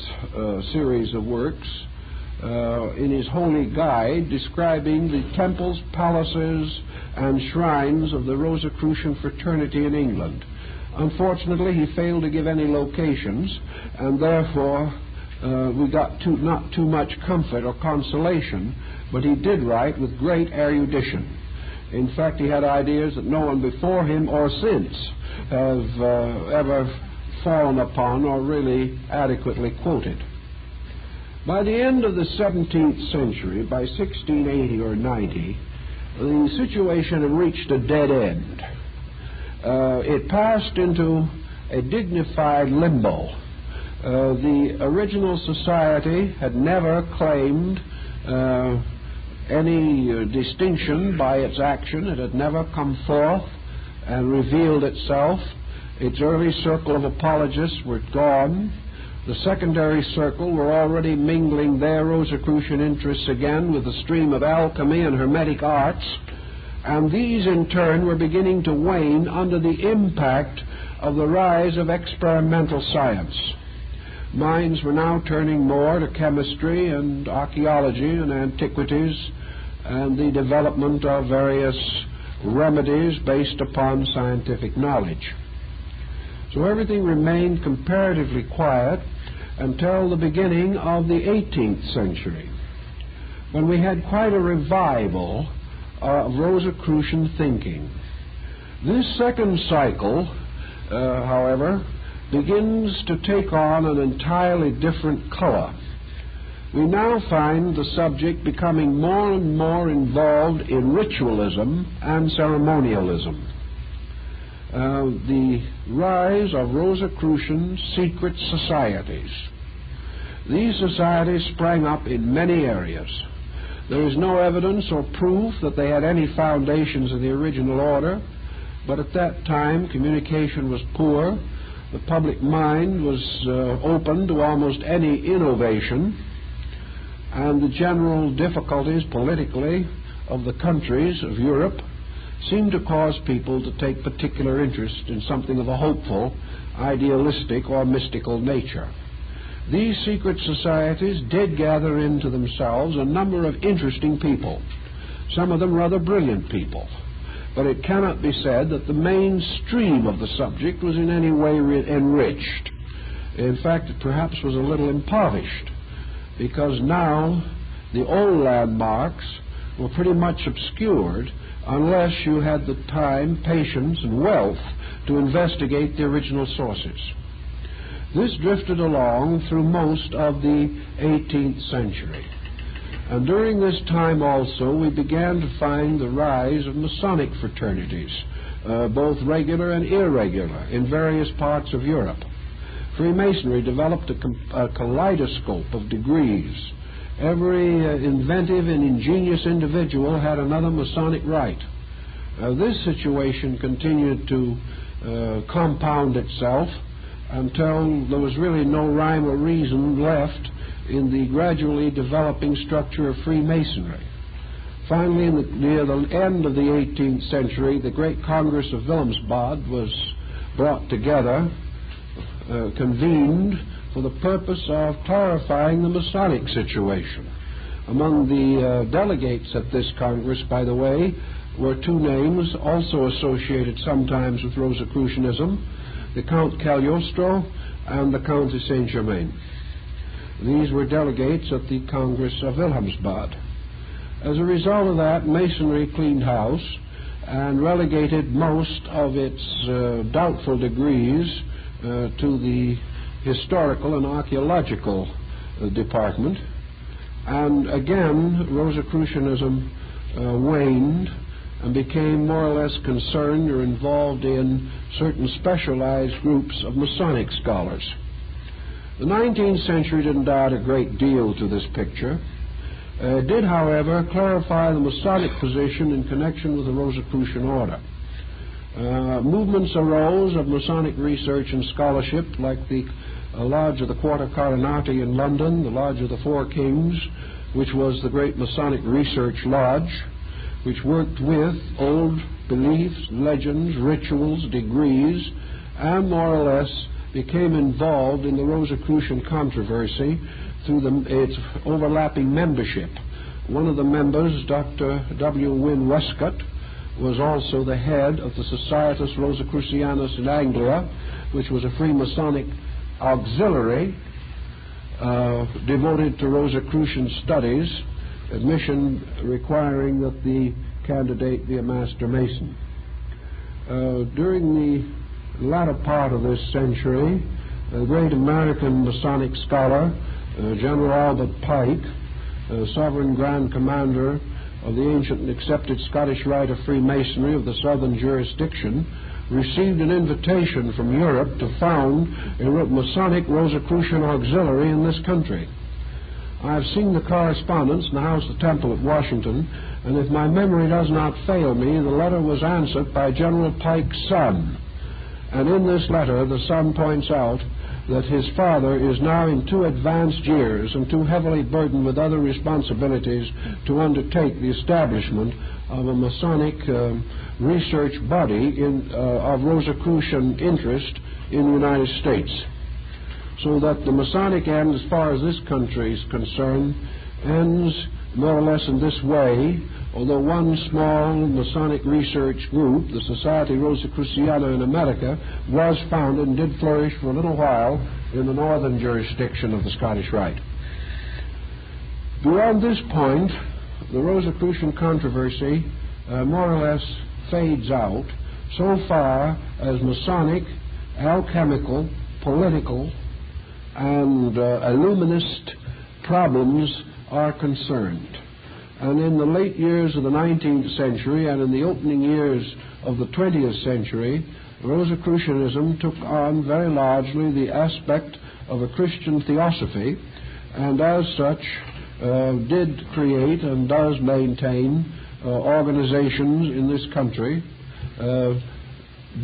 series of works in his Holy Guide describing the temples, palaces, and shrines of the Rosicrucian fraternity in England. Unfortunately, he failed to give any locations, and therefore we got not too much comfort or consolation, but he did write with great erudition. In fact, he had ideas that no one before him or since have ever fallen upon or really adequately quoted. By the end of the 17th century, by 1680 or 90, the situation had reached a dead end. It passed into a dignified limbo. The original society had never claimed any distinction by its action. It had never come forth and revealed itself. Its early circle of apologists were gone. The secondary circle were already mingling their Rosicrucian interests again with the stream of alchemy and hermetic arts, and these in turn were beginning to wane under the impact of the rise of experimental science. Minds were now turning more to chemistry and archaeology and antiquities and the development of various remedies based upon scientific knowledge. So everything remained comparatively quiet until the beginning of the 18th century, when we had quite a revival of Rosicrucian thinking. This second cycle, however, begins to take on an entirely different color. We now find the subject becoming more and more involved in ritualism and ceremonialism. The rise of Rosicrucian secret societies. These societies sprang up in many areas. There is no evidence or proof that they had any foundations in the original order, but at that time communication was poor. The public mind was open to almost any innovation, and the general difficulties politically of the countries of Europe seemed to cause people to take particular interest in something of a hopeful, idealistic, or mystical nature. These secret societies did gather into themselves a number of interesting people, some of them rather brilliant people, but it cannot be said that the mainstream of the subject was in any way enriched. In fact, it perhaps was a little impoverished, because now the old landmarks were pretty much obscured unless you had the time, patience, and wealth to investigate the original sources. This drifted along through most of the 18th century. And during this time also we began to find the rise of Masonic fraternities, both regular and irregular, in various parts of Europe. Freemasonry developed a kaleidoscope of degrees. Every inventive and ingenious individual had another Masonic rite. This situation continued to compound itself until there was really no rhyme or reason left in the gradually developing structure of Freemasonry. Finally, near the end of the 18th century, the Great Congress of Wilhelmsbad was brought together, convened for the purpose of clarifying the Masonic situation. Among the delegates at this Congress, by the way, were two names also associated sometimes with Rosicrucianism, the Count Cagliostro and the Count de Saint-Germain. These were delegates at the Congress of Wilhelmsbad. As a result of that, Masonry cleaned house and relegated most of its doubtful degrees to the historical and archaeological department. And again, Rosicrucianism waned and became more or less concerned or involved in certain specialized groups of Masonic scholars. The 19th century didn't add a great deal to this picture. It did, however, clarify the Masonic position in connection with the Rosicrucian order. Movements arose of Masonic research and scholarship, like the Lodge of the Quarter Coronati in London, the Lodge of the Four Kings, which was the great Masonic research lodge, which worked with old beliefs, legends, rituals, degrees, and more or less became involved in the Rosicrucian controversy through its overlapping membership. One of the members, Dr. W. Wynne Westcott, was also the head of the Societas Rosicrucianus in Anglia, which was a Freemasonic auxiliary devoted to Rosicrucian studies, admission requiring that the candidate be a Master Mason. During the latter part of this century, a great American Masonic scholar, General Albert Pike, Sovereign Grand Commander of the ancient and accepted Scottish Rite of Freemasonry of the Southern Jurisdiction, received an invitation from Europe to found a Masonic Rosicrucian auxiliary in this country. I have seen the correspondence in the House of Temple at Washington, and if my memory does not fail me, the letter was answered by General Pike's son. And in this letter, the son points out that his father is now in too advanced years and too heavily burdened with other responsibilities to undertake the establishment of a Masonic research body of Rosicrucian interest in the United States. So that the Masonic end, as far as this country is concerned, ends more or less in this way. Although one small Masonic research group, the Society Rosicruciana in America, was founded and did flourish for a little while in the northern jurisdiction of the Scottish Rite. Beyond this point, the Rosicrucian controversy more or less fades out so far as Masonic, alchemical, political, and illuminist problems are concerned. And in the late years of the 19th century and in the opening years of the 20th century, Rosicrucianism took on very largely the aspect of a Christian theosophy, and as such did create and does maintain organizations in this country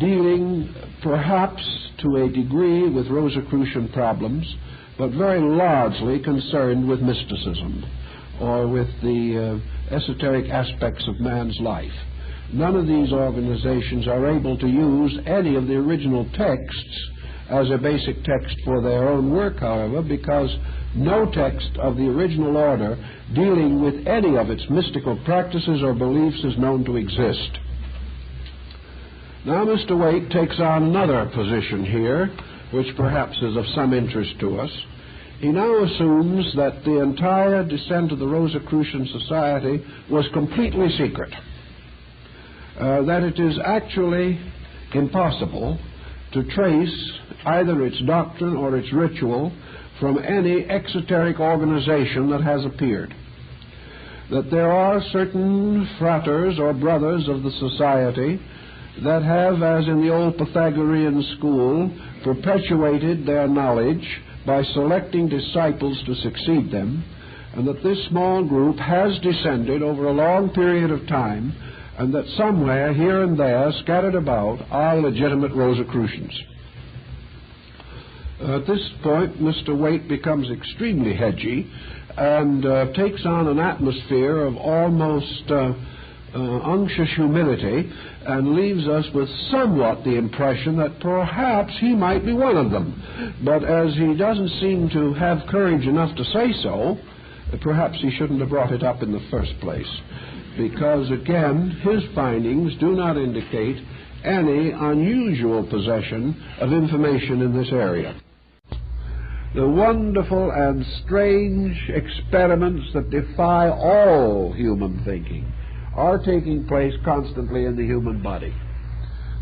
dealing perhaps to a degree with Rosicrucian problems, but very largely concerned with mysticism or with the esoteric aspects of man's life. None of these organizations are able to use any of the original texts as a basic text for their own work, however, because no text of the original order dealing with any of its mystical practices or beliefs is known to exist. Now Mr. Waite takes on another position here, which perhaps is of some interest to us. He now assumes that the entire descent of the Rosicrucian Society was completely secret, that it is actually impossible to trace either its doctrine or its ritual from any exoteric organization that has appeared. That there are certain fraters or brothers of the society that have, as in the old Pythagorean school, perpetuated their knowledge by selecting disciples to succeed them, and that this small group has descended over a long period of time, and that somewhere, here and there, scattered about, are legitimate Rosicrucians. At this point, Mr. Waite becomes extremely hedgy and takes on an atmosphere of almost unctuous humility, and leaves us with somewhat the impression that perhaps he might be one of them. But as he doesn't seem to have courage enough to say so, perhaps he shouldn't have brought it up in the first place, because, again, his findings do not indicate any unusual possession of information in this area. The wonderful and strange experiments that defy all human thinking are taking place constantly in the human body.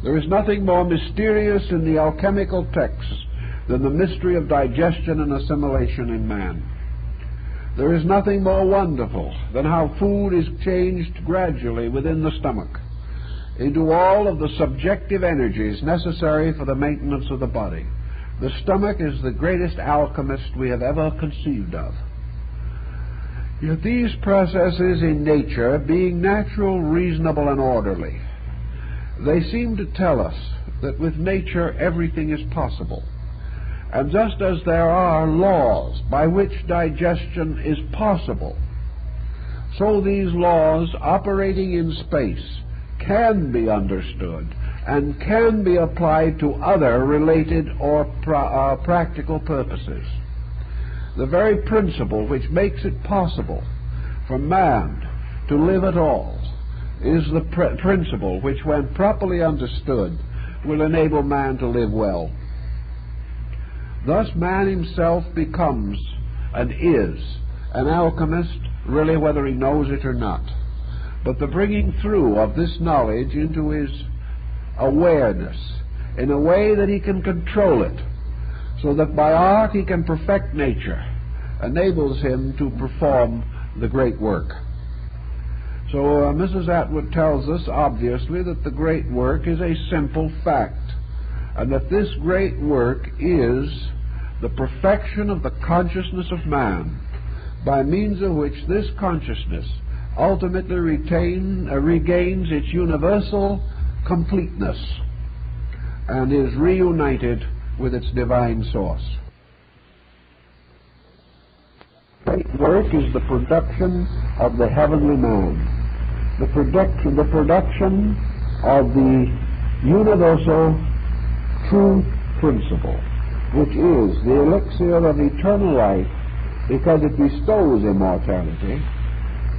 There is nothing more mysterious in the alchemical texts than the mystery of digestion and assimilation in man. There is nothing more wonderful than how food is changed gradually within the stomach into all of the subjective energies necessary for the maintenance of the body. The stomach is the greatest alchemist we have ever conceived of. Yet these processes in nature, being natural, reasonable, and orderly, they seem to tell us that with nature everything is possible. And just as there are laws by which digestion is possible, so these laws operating in space can be understood and can be applied to other related or practical purposes. The very principle which makes it possible for man to live at all is the principle which, when properly understood, will enable man to live well. Thus man himself becomes and is an alchemist, really whether he knows it or not. But the bringing through of this knowledge into his awareness in a way that he can control it, so that by art he can perfect nature, enables him to perform the great work. So Mrs. Atwood tells us, obviously, that the great work is a simple fact, and that this great work is the perfection of the consciousness of man, by means of which this consciousness ultimately regains its universal completeness and is reunited with its divine source. Great work is the production of the heavenly man, the production of the universal true principle, which is the elixir of eternal life, because it bestows immortality.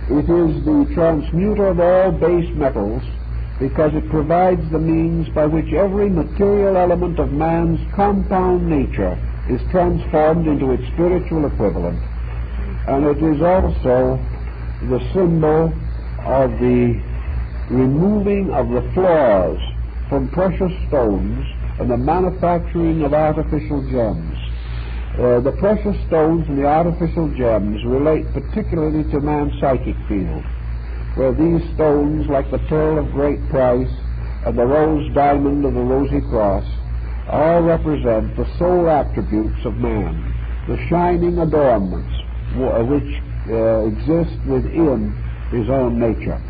It is the transmuter of all base metals, because it provides the means by which every material element of man's compound nature is transformed into its spiritual equivalent. And it is also the symbol of the removing of the flaws from precious stones and the manufacturing of artificial gems. The precious stones and the artificial gems relate particularly to man's psychic field, where these stones, like the pearl of great price and the rose diamond of the Rosy Cross, all represent the sole attributes of man, the shining adornments which exist within his own nature.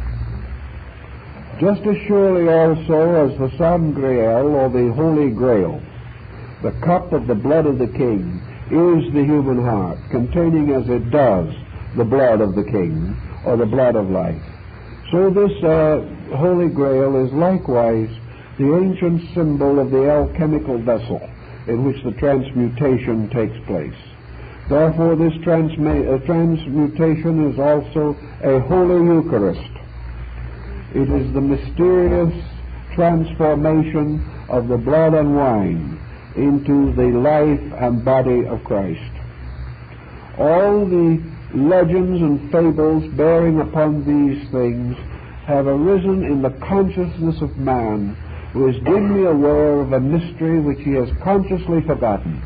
Just as surely also as the Sangreal, or the Holy Grail, the cup of the blood of the King, is the human heart, containing as it does the blood of the King, or the blood of life. So this Holy Grail is likewise the ancient symbol of the alchemical vessel in which the transmutation takes place. Therefore this transmutation is also a Holy Eucharist. It is the mysterious transformation of the blood and wine into the life and body of Christ. All the legends and fables bearing upon these things have arisen in the consciousness of man who is dimly aware of a mystery which he has consciously forgotten.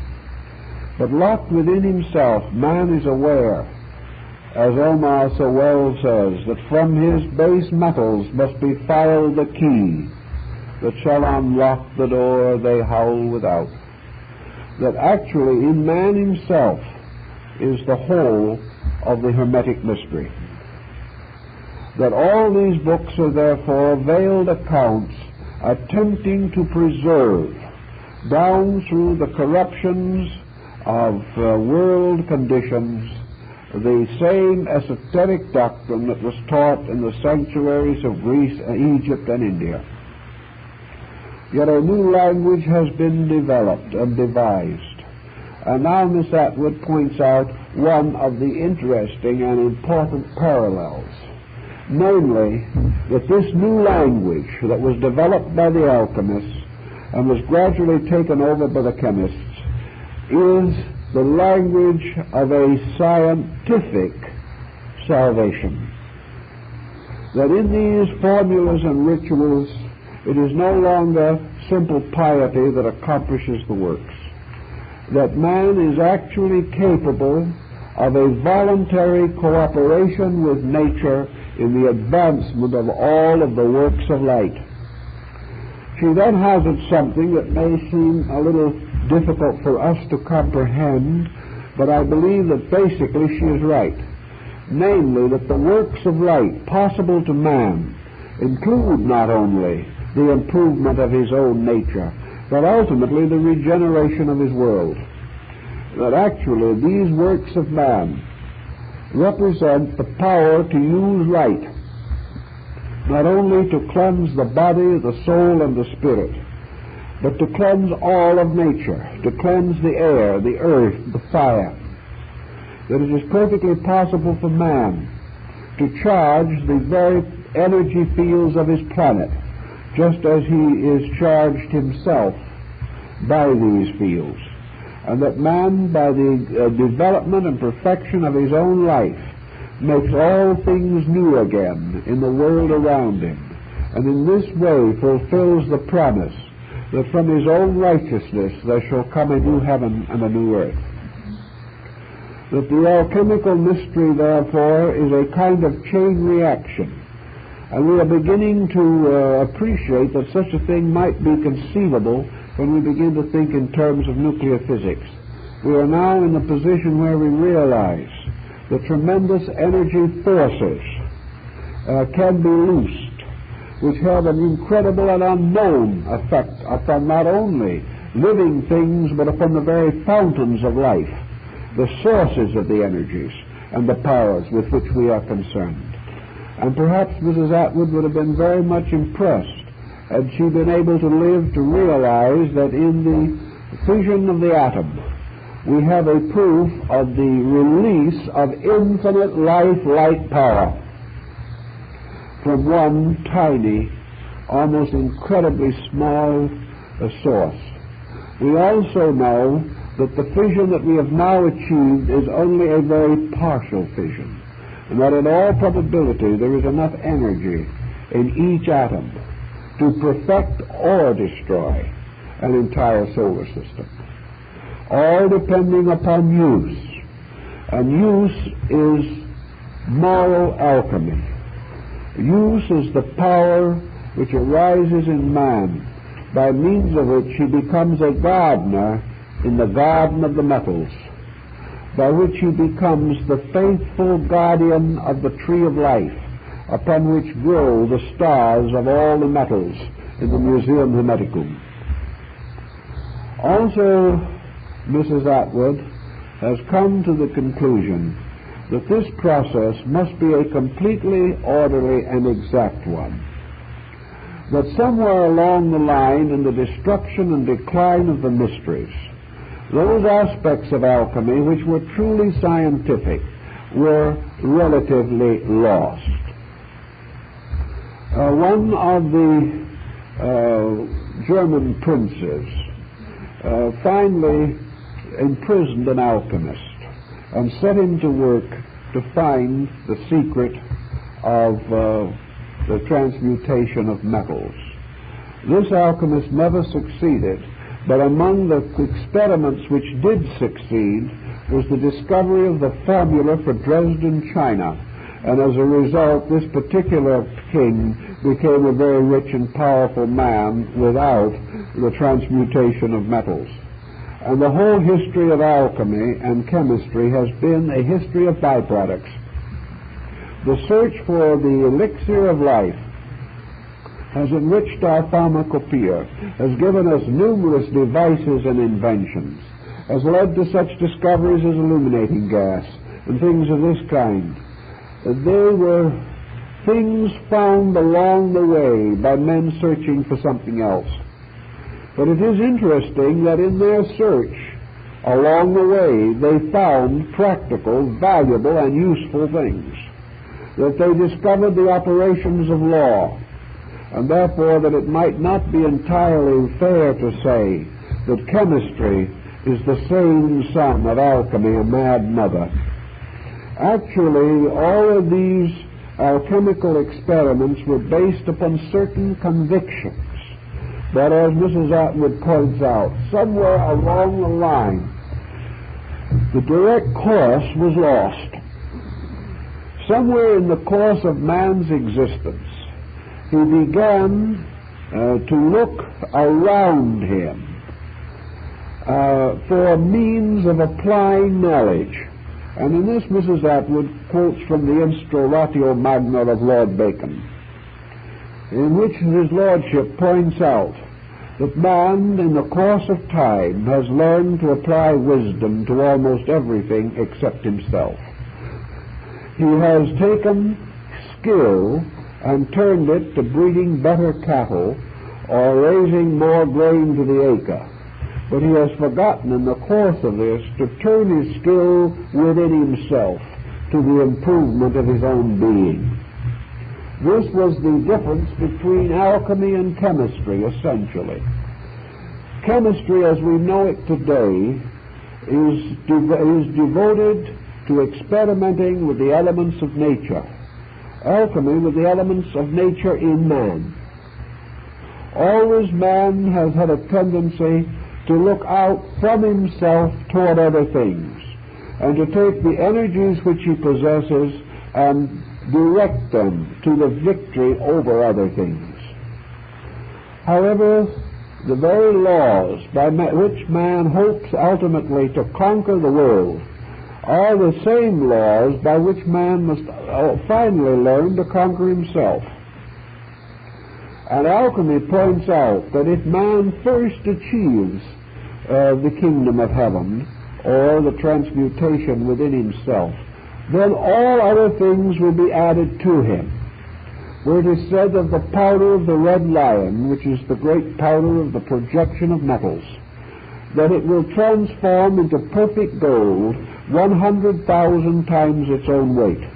But locked within himself, man is aware, as Omar so well says, that from his base metals must be filed the key that shall unlock the door they howl without. That actually in man himself is the whole of the Hermetic mystery. That all these books are therefore veiled accounts attempting to preserve, down through the corruptions of world conditions, the same esoteric doctrine that was taught in the sanctuaries of Greece, Egypt, and India. Yet a new language has been developed and devised. And now Miss Atwood points out one of the interesting and important parallels, namely that this new language that was developed by the alchemists and was gradually taken over by the chemists is the language of a scientific salvation. That in these formulas and rituals, it is no longer simple piety that accomplishes the works. That man is actually capable of a voluntary cooperation with nature in the advancement of all of the works of light. She then hazards something that may seem a little difficult for us to comprehend, but I believe that basically she is right. Namely, that the works of light possible to man include not only the improvement of his own nature, but ultimately the regeneration of his world. That actually these works of man represent the power to use light, not only to cleanse the body, the soul, and the spirit, but to cleanse all of nature, to cleanse the air, the earth, the fire. That it is perfectly possible for man to charge the very energy fields of his planet, just as he is charged himself by these fields. And that man, by the development and perfection of his own life, makes all things new again in the world around him, and in this way fulfills the promise that from his own righteousness there shall come a new heaven and a new earth. That the alchemical mystery, therefore, is a kind of chain reaction, and we are beginning to appreciate that such a thing might be conceivable when we begin to think in terms of nuclear physics. We are now in a position where we realize the tremendous energy forces can be loosed, which have an incredible and unknown effect upon not only living things, but upon the very fountains of life, the sources of the energies and the powers with which we are concerned. And perhaps Mrs. Atwood would have been very much impressed had she been able to live to realize that in the fission of the atom we have a proof of the release of infinite life-like power from one tiny, almost incredibly small source. We also know that the fission that we have now achieved is only a very partial fission, and that in all probability there is enough energy in each atom to perfect or destroy an entire solar system, all depending upon use. And use is moral alchemy. Use is the power which arises in man, by means of which he becomes a gardener in the garden of the metals, by which he becomes the faithful guardian of the tree of life, upon which grow the stars of all the metals in the Museum Hermeticum. Also, Mrs. Atwood has come to the conclusion that this process must be a completely orderly and exact one. That somewhere along the line in the destruction and decline of the mysteries, those aspects of alchemy which were truly scientific were relatively lost. One of the German princes finally imprisoned an alchemist and set him to work to find the secret of the transmutation of metals. This alchemist never succeeded, but among the experiments which did succeed was the discovery of the formula for Dresden china, and as a result this particular king became a very rich and powerful man without the transmutation of metals. And the whole history of alchemy and chemistry has been a history of byproducts. The search for the elixir of life has enriched our pharmacopoeia, has given us numerous devices and inventions, has led to such discoveries as illuminating gas and things of this kind. They were things found along the way by men searching for something else. But it is interesting that in their search along the way they found practical, valuable, and useful things, that they discovered the operations of law, and therefore that it might not be entirely fair to say that chemistry is the same son of alchemy, a mad mother. Actually, all of these alchemical experiments were based upon certain convictions, but as Mrs. Atwood points out, somewhere along the line, the direct course was lost. Somewhere in the course of man's existence, he began to look around him for means of applying knowledge. And in this, Mrs. Atwood quotes from the Instauratio Magna of Lord Bacon, in which his lordship points out that man, in the course of time, has learned to apply wisdom to almost everything except himself. He has taken skill and turned it to breeding better cattle or raising more grain to the acre. But he has forgotten in the course of this to turn his skill within himself to the improvement of his own being. This was the difference between alchemy and chemistry, essentially. Chemistry, as we know it today, is devoted to experimenting with the elements of nature. Alchemy with the elements of nature in man. Always man has had a tendency to look out from himself toward other things, and to take the energies which he possesses and direct them to the victory over other things. However, the very laws by which man hopes ultimately to conquer the world are the same laws by which man must finally learn to conquer himself. And alchemy points out that if man first achieves the kingdom of heaven, or the transmutation within himself, then all other things will be added to him. For it is said of the powder of the red lion, which is the great powder of the projection of metals, that it will transform into perfect gold 100,000 times its own weight.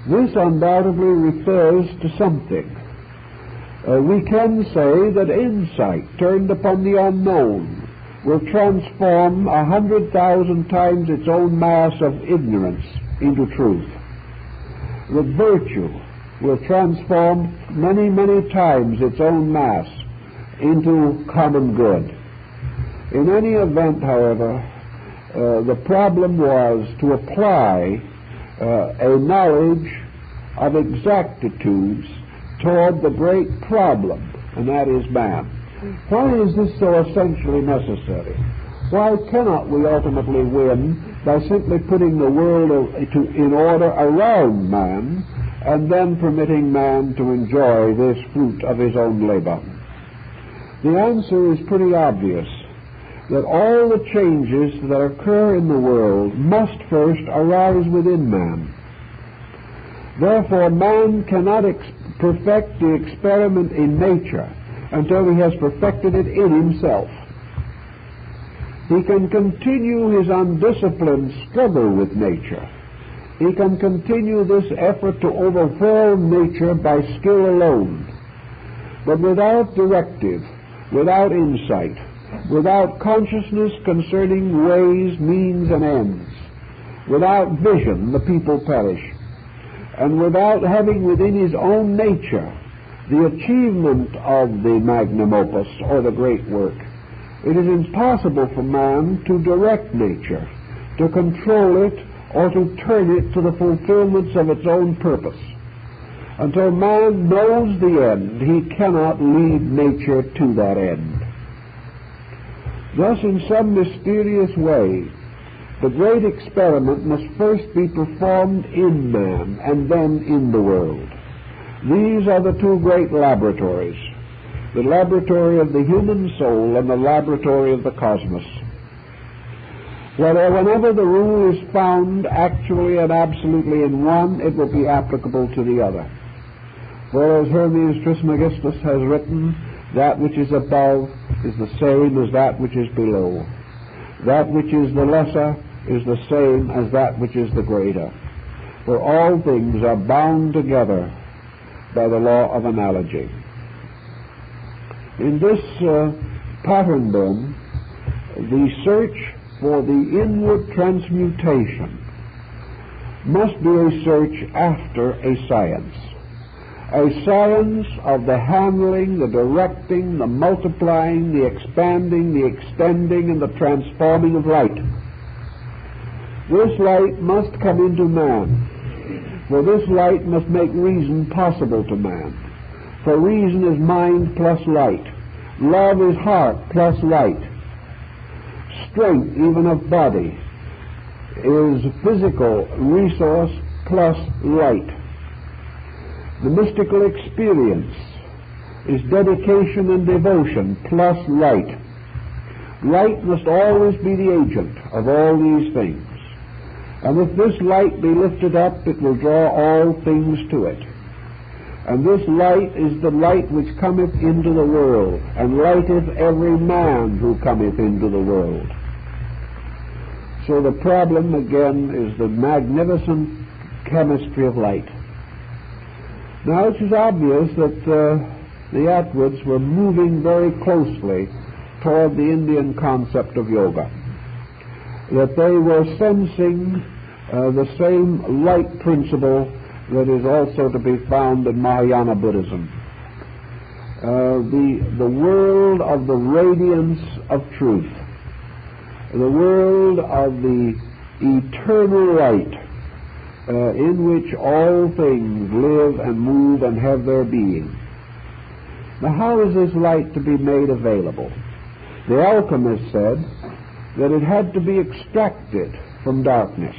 This undoubtedly refers to something. We can say that insight turned upon the unknown will transform 100,000 times its own mass of ignorance into truth. That virtue will transform many, many times its own mass into common good. In any event, however, the problem was to apply a knowledge of exactitudes toward the great problem, and that is man. Why is this so essentially necessary? Why cannot we ultimately win by simply putting the world in order around man and then permitting man to enjoy this fruit of his own labor? The answer is pretty obvious, that all the changes that occur in the world must first arise within man. Therefore, man cannot perfect the experiment in nature until he has perfected it in himself. He can continue his undisciplined struggle with nature. He can continue this effort to overwhelm nature by skill alone. But without directive, without insight, without consciousness concerning ways, means, and ends, without vision, the people perish. And without having within his own nature the achievement of the magnum opus, or the great work. It is impossible for man to direct nature, to control it, or to turn it to the fulfillments of its own purpose. Until man knows the end, he cannot lead nature to that end. Thus, in some mysterious way, the great experiment must first be performed in man and then in the world. These are the two great laboratories, the laboratory of the human soul and the laboratory of the cosmos. Whenever the rule is found actually and absolutely in one, it will be applicable to the other. For as Hermes Trismegistus has written, that which is above is the same as that which is below. That which is the lesser is the same as that which is the greater. For all things are bound together by the law of analogy. In this pattern, then, the search for the inward transmutation must be a search after a science of the handling, the directing, the multiplying, the expanding, the extending, and the transforming of light. This light must come into man, for this light must make reason possible to man. For reason is mind plus light. Love is heart plus light. Strength, even of body, is physical resource plus light. The mystical experience is dedication and devotion plus light. Light must always be the agent of all these things. And if this light be lifted up, it will draw all things to it. And this light is the light which cometh into the world, and lighteth every man who cometh into the world. So the problem, again, is the magnificent chemistry of light. Now, it is obvious that the Atwoods were moving very closely toward the Indian concept of yoga, that they were sensing the same light principle that is also to be found in Mahayana Buddhism. The world of the radiance of truth, the world of the eternal light in which all things live and move and have their being. Now, how is this light to be made available? The alchemist said that it had to be extracted from darkness.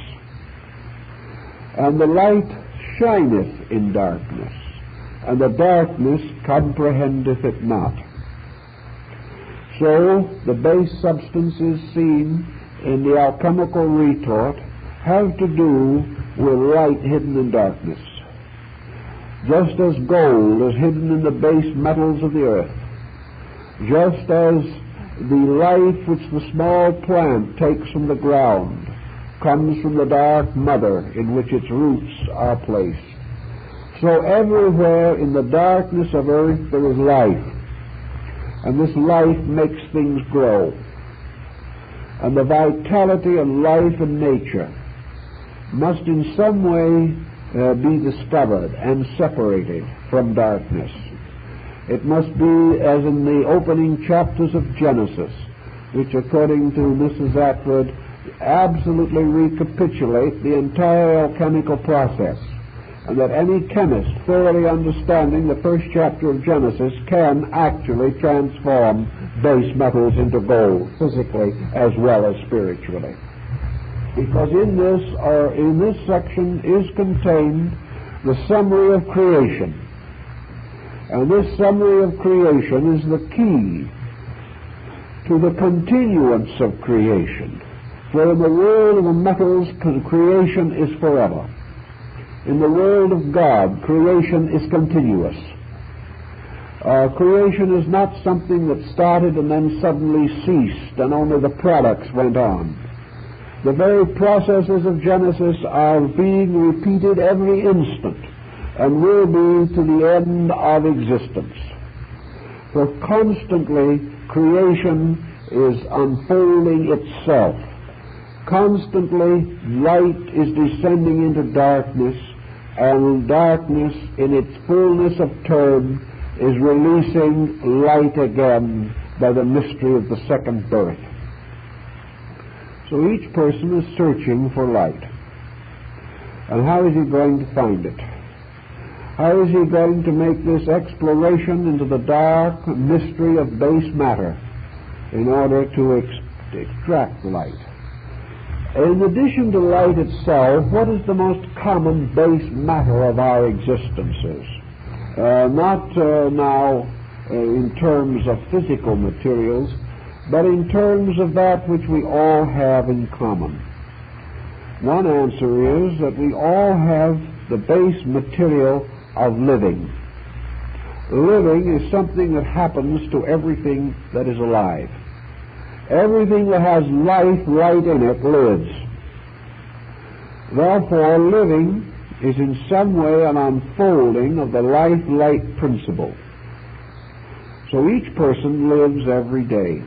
And the light shineth in darkness, and the darkness comprehendeth it not. So the base substances seen in the alchemical retort have to do with light hidden in darkness. Just as gold is hidden in the base metals of the earth, just as the life which the small plant takes from the ground comes from the dark mother in which its roots are placed, so everywhere in the darkness of earth there is life, and this life makes things grow. And the vitality and life in nature must in some way be discovered and separated from darkness. It must be as in the opening chapters of Genesis, which according to Mrs. Atwood absolutely recapitulate the entire alchemical process, and that any chemist thoroughly understanding the first chapter of Genesis can actually transform base metals into gold, physically as well as spiritually. Because in this section is contained the summary of creation. And this summary of creation is the key to the continuance of creation. For in the world of the metals, creation is forever. In the world of God, creation is continuous. Creation is not something that started and then suddenly ceased and only the products went on. The very processes of Genesis are being repeated every instant and will be to the end of existence. For constantly creation is unfolding itself. Constantly light is descending into darkness, and darkness in its fullness of term is releasing light again by the mystery of the second birth. So each person is searching for light. And how is he going to find it? How is he going to make this exploration into the dark mystery of base matter in order to extract light? In addition to light itself, what is the most common base matter of our existences? Not now in terms of physical materials, but in terms of that which we all have in common. One answer is that we all have the base material of living. Living is something that happens to everything that is alive. Everything that has light in it lives. Therefore, living is in some way an unfolding of the light principle. So each person lives every day.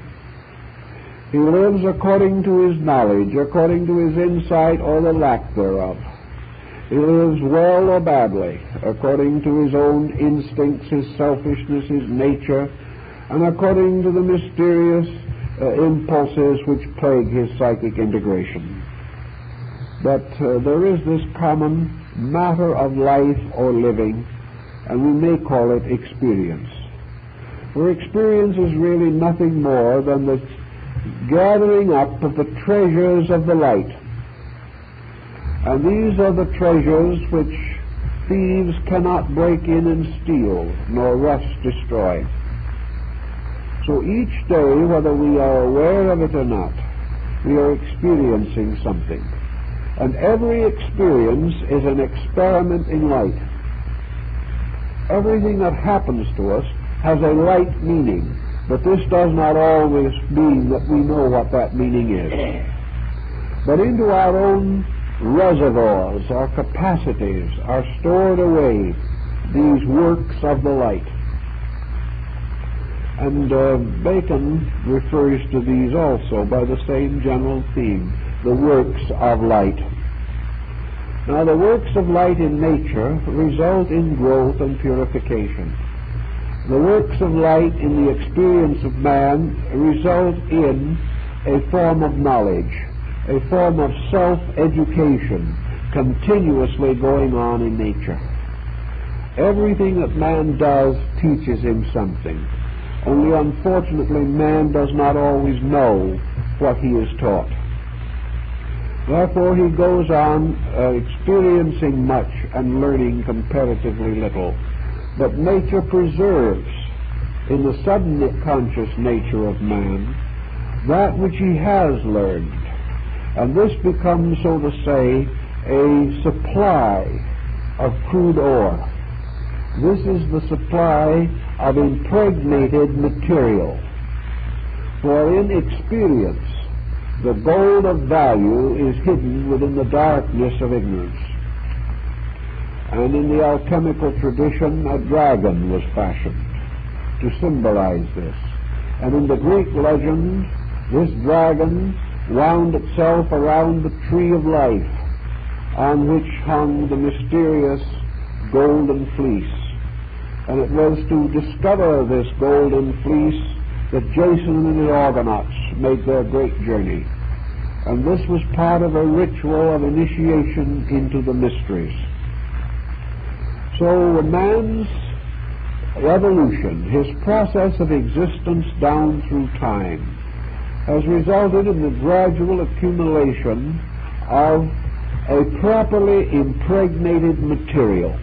He lives according to his knowledge, according to his insight or the lack thereof. He lives well or badly, according to his own instincts, his selfishness, his nature, and according to the mysterious impulses which plague his psychic integration. But there is this common matter of life or living, and we may call it experience. For experience is really nothing more than the gathering up of the treasures of the light. And these are the treasures which thieves cannot break in and steal, nor rust destroy. So each day, whether we are aware of it or not, we are experiencing something. And every experience is an experiment in light. Everything that happens to us has a light meaning, but this does not always mean that we know what that meaning is. But into our own reservoirs, our capacities, are stored away these works of the light. And Bacon refers to these also by the same general theme, the works of light. Now, the works of light in nature result in growth and purification. The works of light in the experience of man result in a form of knowledge, a form of self-education continuously going on in nature. Everything that man does teaches him something. Only unfortunately man does not always know what he is taught. Therefore he goes on experiencing much and learning comparatively little. But nature preserves in the sudden conscious nature of man that which he has learned. And this becomes, so to say, a supply of crude ore. This is the supply of impregnated material. For in experience, the gold of value is hidden within the darkness of ignorance. And in the alchemical tradition, a dragon was fashioned to symbolize this. And in the Greek legend, this dragon wound itself around the tree of life, on which hung the mysterious golden fleece. And it was to discover this golden fleece that Jason and his Argonauts made their great journey. And this was part of a ritual of initiation into the mysteries. So man's evolution, his process of existence down through time, has resulted in the gradual accumulation of a properly impregnated material.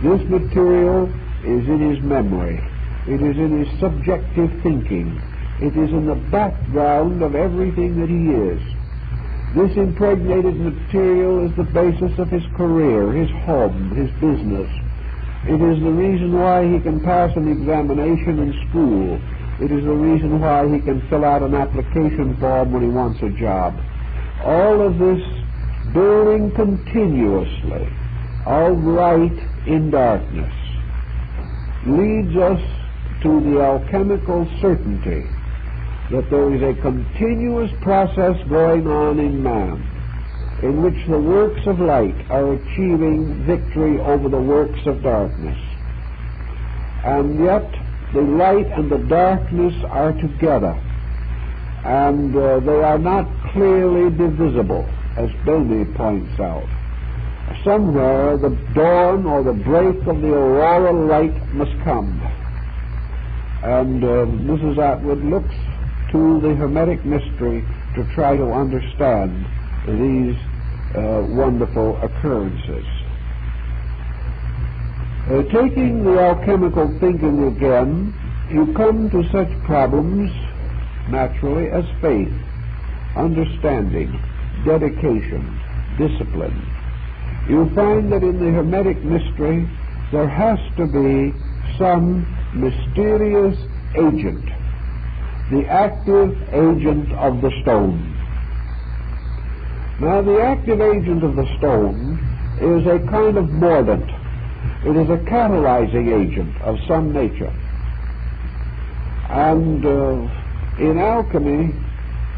This material is in his memory. It is in his subjective thinking. It is in the background of everything that he is. This impregnated material is the basis of his career, his home, his business. It is the reason why he can pass an examination in school. It is the reason why he can fill out an application form when he wants a job. All of this building continuously of light in darkness leads us to the alchemical certainty that there is a continuous process going on in man in which the works of light are achieving victory over the works of darkness. and yet the light and the darkness are together, and they are not clearly divisible, as Bellamy points out. Somewhere the dawn or the break of the auroral light must come. And Mrs. Atwood looks to the Hermetic mystery to try to understand these wonderful occurrences. Taking the alchemical thinking again, you come to such problems, naturally, as faith, understanding, dedication, discipline. You find that in the Hermetic mystery there has to be some mysterious agent, the active agent of the stone. Now, the active agent of the stone is a kind of mordant. It is a catalyzing agent of some nature. And in alchemy,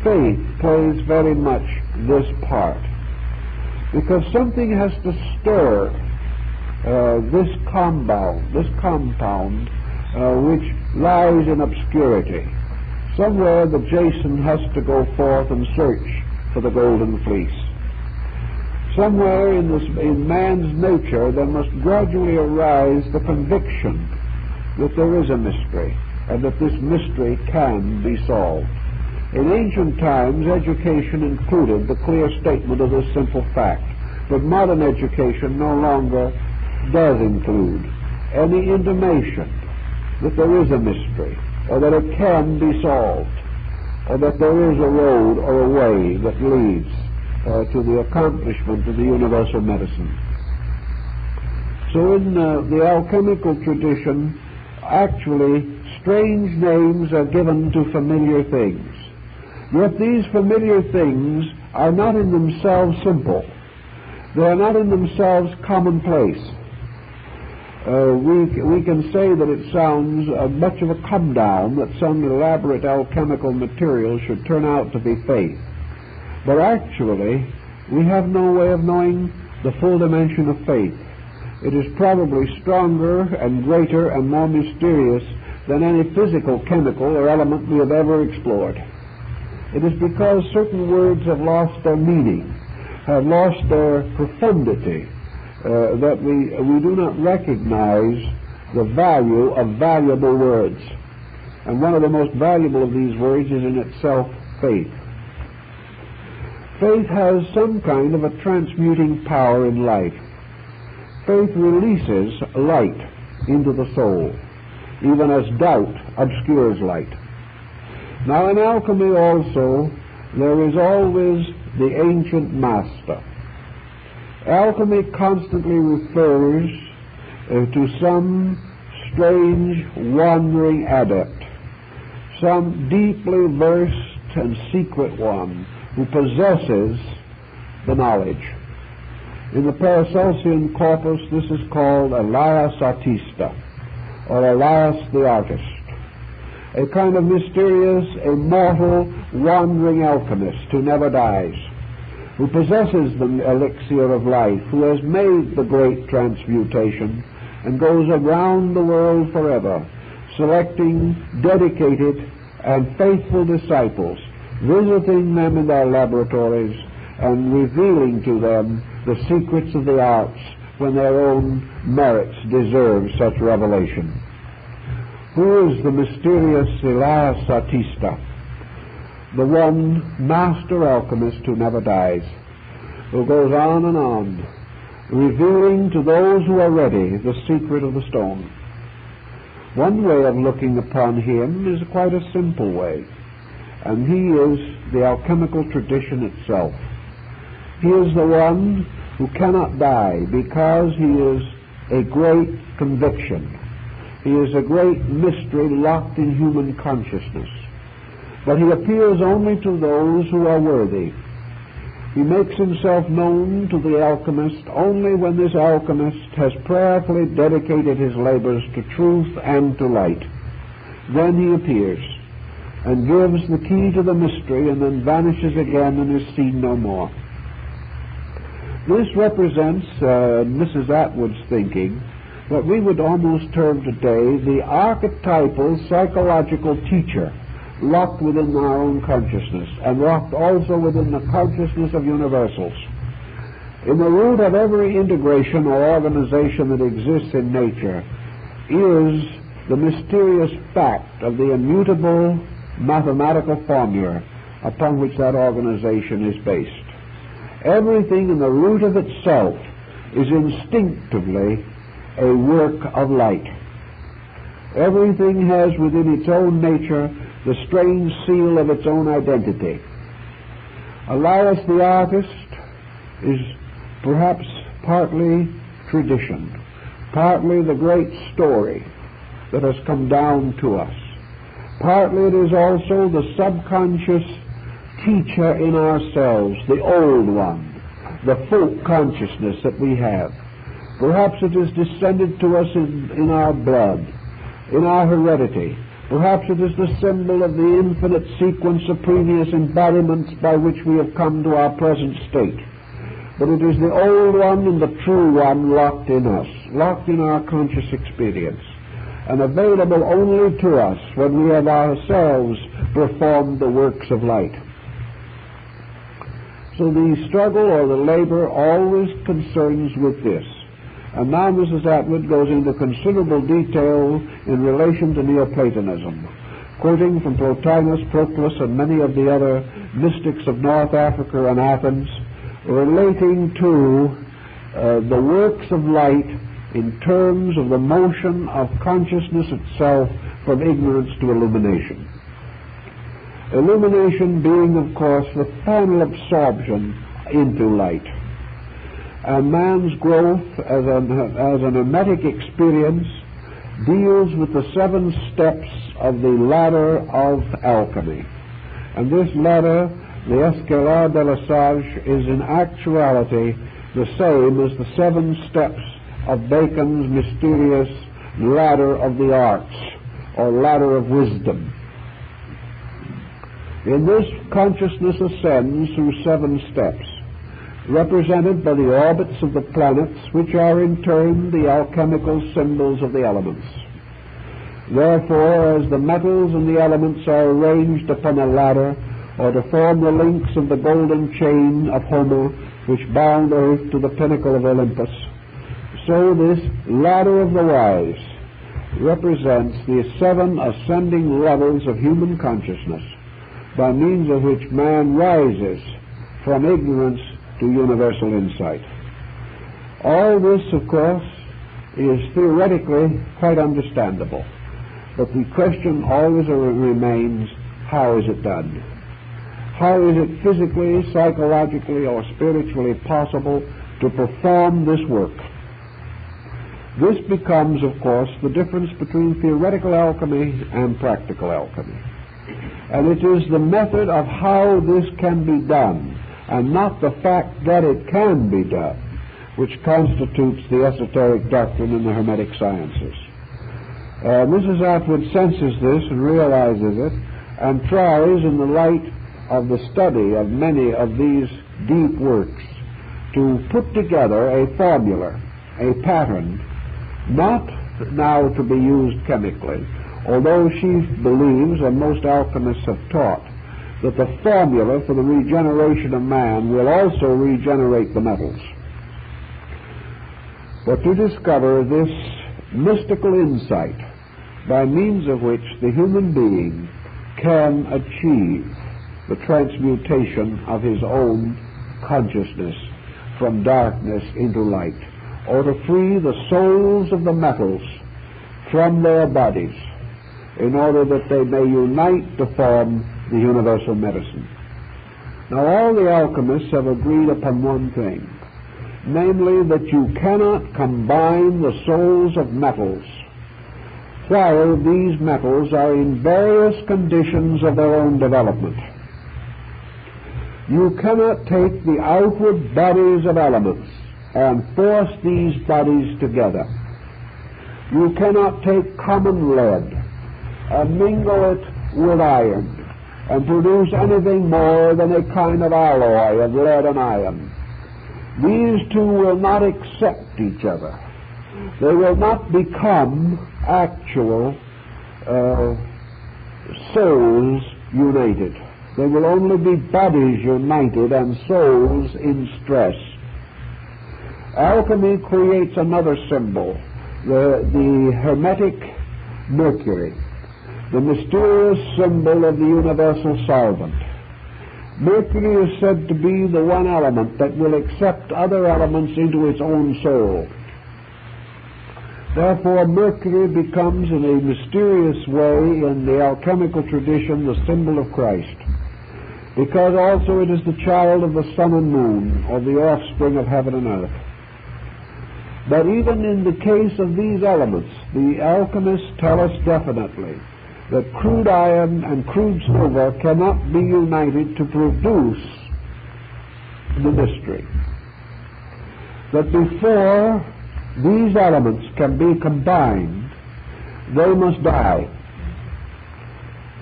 faith plays very much this part, because something has to stir this compound which lies in obscurity. Somewhere the Jason has to go forth and search for the golden fleece. Somewhere in man's nature there must gradually arise the conviction that there is a mystery, and that this mystery can be solved. In ancient times, education included the clear statement of this simple fact, but modern education no longer does include any intimation that there is a mystery, or that it can be solved, or that there is a road or a way that leads to the accomplishment of the universal medicine. So in the alchemical tradition, actually, strange names are given to familiar things. Yet these familiar things are not in themselves simple. They are not in themselves commonplace. We can say that it sounds much of a come-down that some elaborate alchemical material should turn out to be faith. But actually, we have no way of knowing the full dimension of faith. It is probably stronger and greater and more mysterious than any physical, chemical, or element we have ever explored. It is because certain words have lost their meaning, have lost their profundity, that we do not recognize the value of valuable words. And one of the most valuable of these words is in itself faith. Faith has some kind of a transmuting power in life. Faith releases light into the soul, even as doubt obscures light. Now, in alchemy also, there is always the ancient master. Alchemy constantly refers to some strange, wandering adept, some deeply versed and secret one who possesses the knowledge. In the Paracelsian corpus, this is called Elias Artista, or Elias the artist, a kind of mysterious, immortal, wandering alchemist who never dies, who possesses the elixir of life, who has made the great transmutation and goes around the world forever, selecting dedicated and faithful disciples, visiting them in their laboratories and revealing to them the secrets of the arts when their own merits deserve such revelation. Who is the mysterious Elias Artista? The one master alchemist who never dies, who goes on and on, revealing to those who are ready the secret of the stone. One way of looking upon him is quite a simple way, and he is the alchemical tradition itself. He is the one who cannot die because he is a great conviction. He is a great mystery locked in human consciousness. But he appears only to those who are worthy. He makes himself known to the alchemist only when this alchemist has prayerfully dedicated his labors to truth and to light. Then he appears and gives the key to the mystery and then vanishes again and is seen no more. This represents Mrs. Atwood's thinking what we would almost term today the archetypal psychological teacher, locked within our own consciousness and locked also within the consciousness of universals. In the root of every integration or organization that exists in nature is the mysterious fact of the immutable mathematical formula upon which that organization is based. Everything in the root of itself is instinctively a work of light. Everything has within its own nature the strange seal of its own identity. Elias the artist is perhaps partly tradition, partly the great story that has come down to us. Partly it is also the subconscious teacher in ourselves, the old one, the folk consciousness that we have. Perhaps it is descended to us in our blood, in our heredity. Perhaps it is the symbol of the infinite sequence of previous embodiments by which we have come to our present state. But it is the old one and the true one locked in us, locked in our conscious experience, and available only to us when we have ourselves performed the works of light. So the struggle or the labor always concerns with this. And now Mrs. Atwood goes into considerable detail in relation to Neoplatonism, quoting from Plotinus, Proclus, and many of the other mystics of North Africa and Athens, relating to the works of light in terms of the motion of consciousness itself from ignorance to illumination. Illumination being, of course, the final absorption into light. And man's growth as an hermetic experience deals with the 7 steps of the ladder of alchemy. And this ladder, the Escalade de la Sage, is in actuality the same as the 7 steps of Bacon's mysterious ladder of the arts, or ladder of wisdom. In this, consciousness ascends through 7 steps, represented by the orbits of the planets, which are in turn the alchemical symbols of the elements. Therefore, as the metals and the elements are arranged upon a ladder, or to form the links of the golden chain of Homer, which bound earth to the pinnacle of Olympus, so this ladder of the wise represents the 7 ascending levels of human consciousness, by means of which man rises from ignorance to universal insight. All this, of course, is theoretically quite understandable, but the question always remains, how is it done? How is it physically, psychologically, or spiritually possible to perform this work? This becomes, of course, the difference between theoretical alchemy and practical alchemy. And it is the method of how this can be done, and not the fact that it can be done, which constitutes the esoteric doctrine in the Hermetic sciences. Mrs. Atwood senses this and realizes it, and tries, in the light of the study of many of these deep works, to put together a formula, a pattern, not now to be used chemically, although she believes, and most alchemists have taught, that the formula for the regeneration of man will also regenerate the metals. But to discover this mystical insight by means of which the human being can achieve the transmutation of his own consciousness from darkness into light, or to free the souls of the metals from their bodies, in order that they may unite to form the universal medicine. Now, all the alchemists have agreed upon one thing, namely that you cannot combine the souls of metals while these metals are in various conditions of their own development. You cannot take the outward bodies of elements and force these bodies together. You cannot take common lead and mingle it with iron and produce anything more than a kind of alloy of lead and iron. These two will not accept each other. They will not become actual souls united. They will only be bodies united and souls in stress. Alchemy creates another symbol, the hermetic Mercury, the mysterious symbol of the universal solvent. Mercury is said to be the one element that will accept other elements into its own soul. Therefore, Mercury becomes, in a mysterious way, in the alchemical tradition, the symbol of Christ, because also it is the child of the sun and moon, or the offspring of heaven and earth. But even in the case of these elements, the alchemists tell us definitely that crude iron and crude silver cannot be united to produce the mystery. That before these elements can be combined, they must die.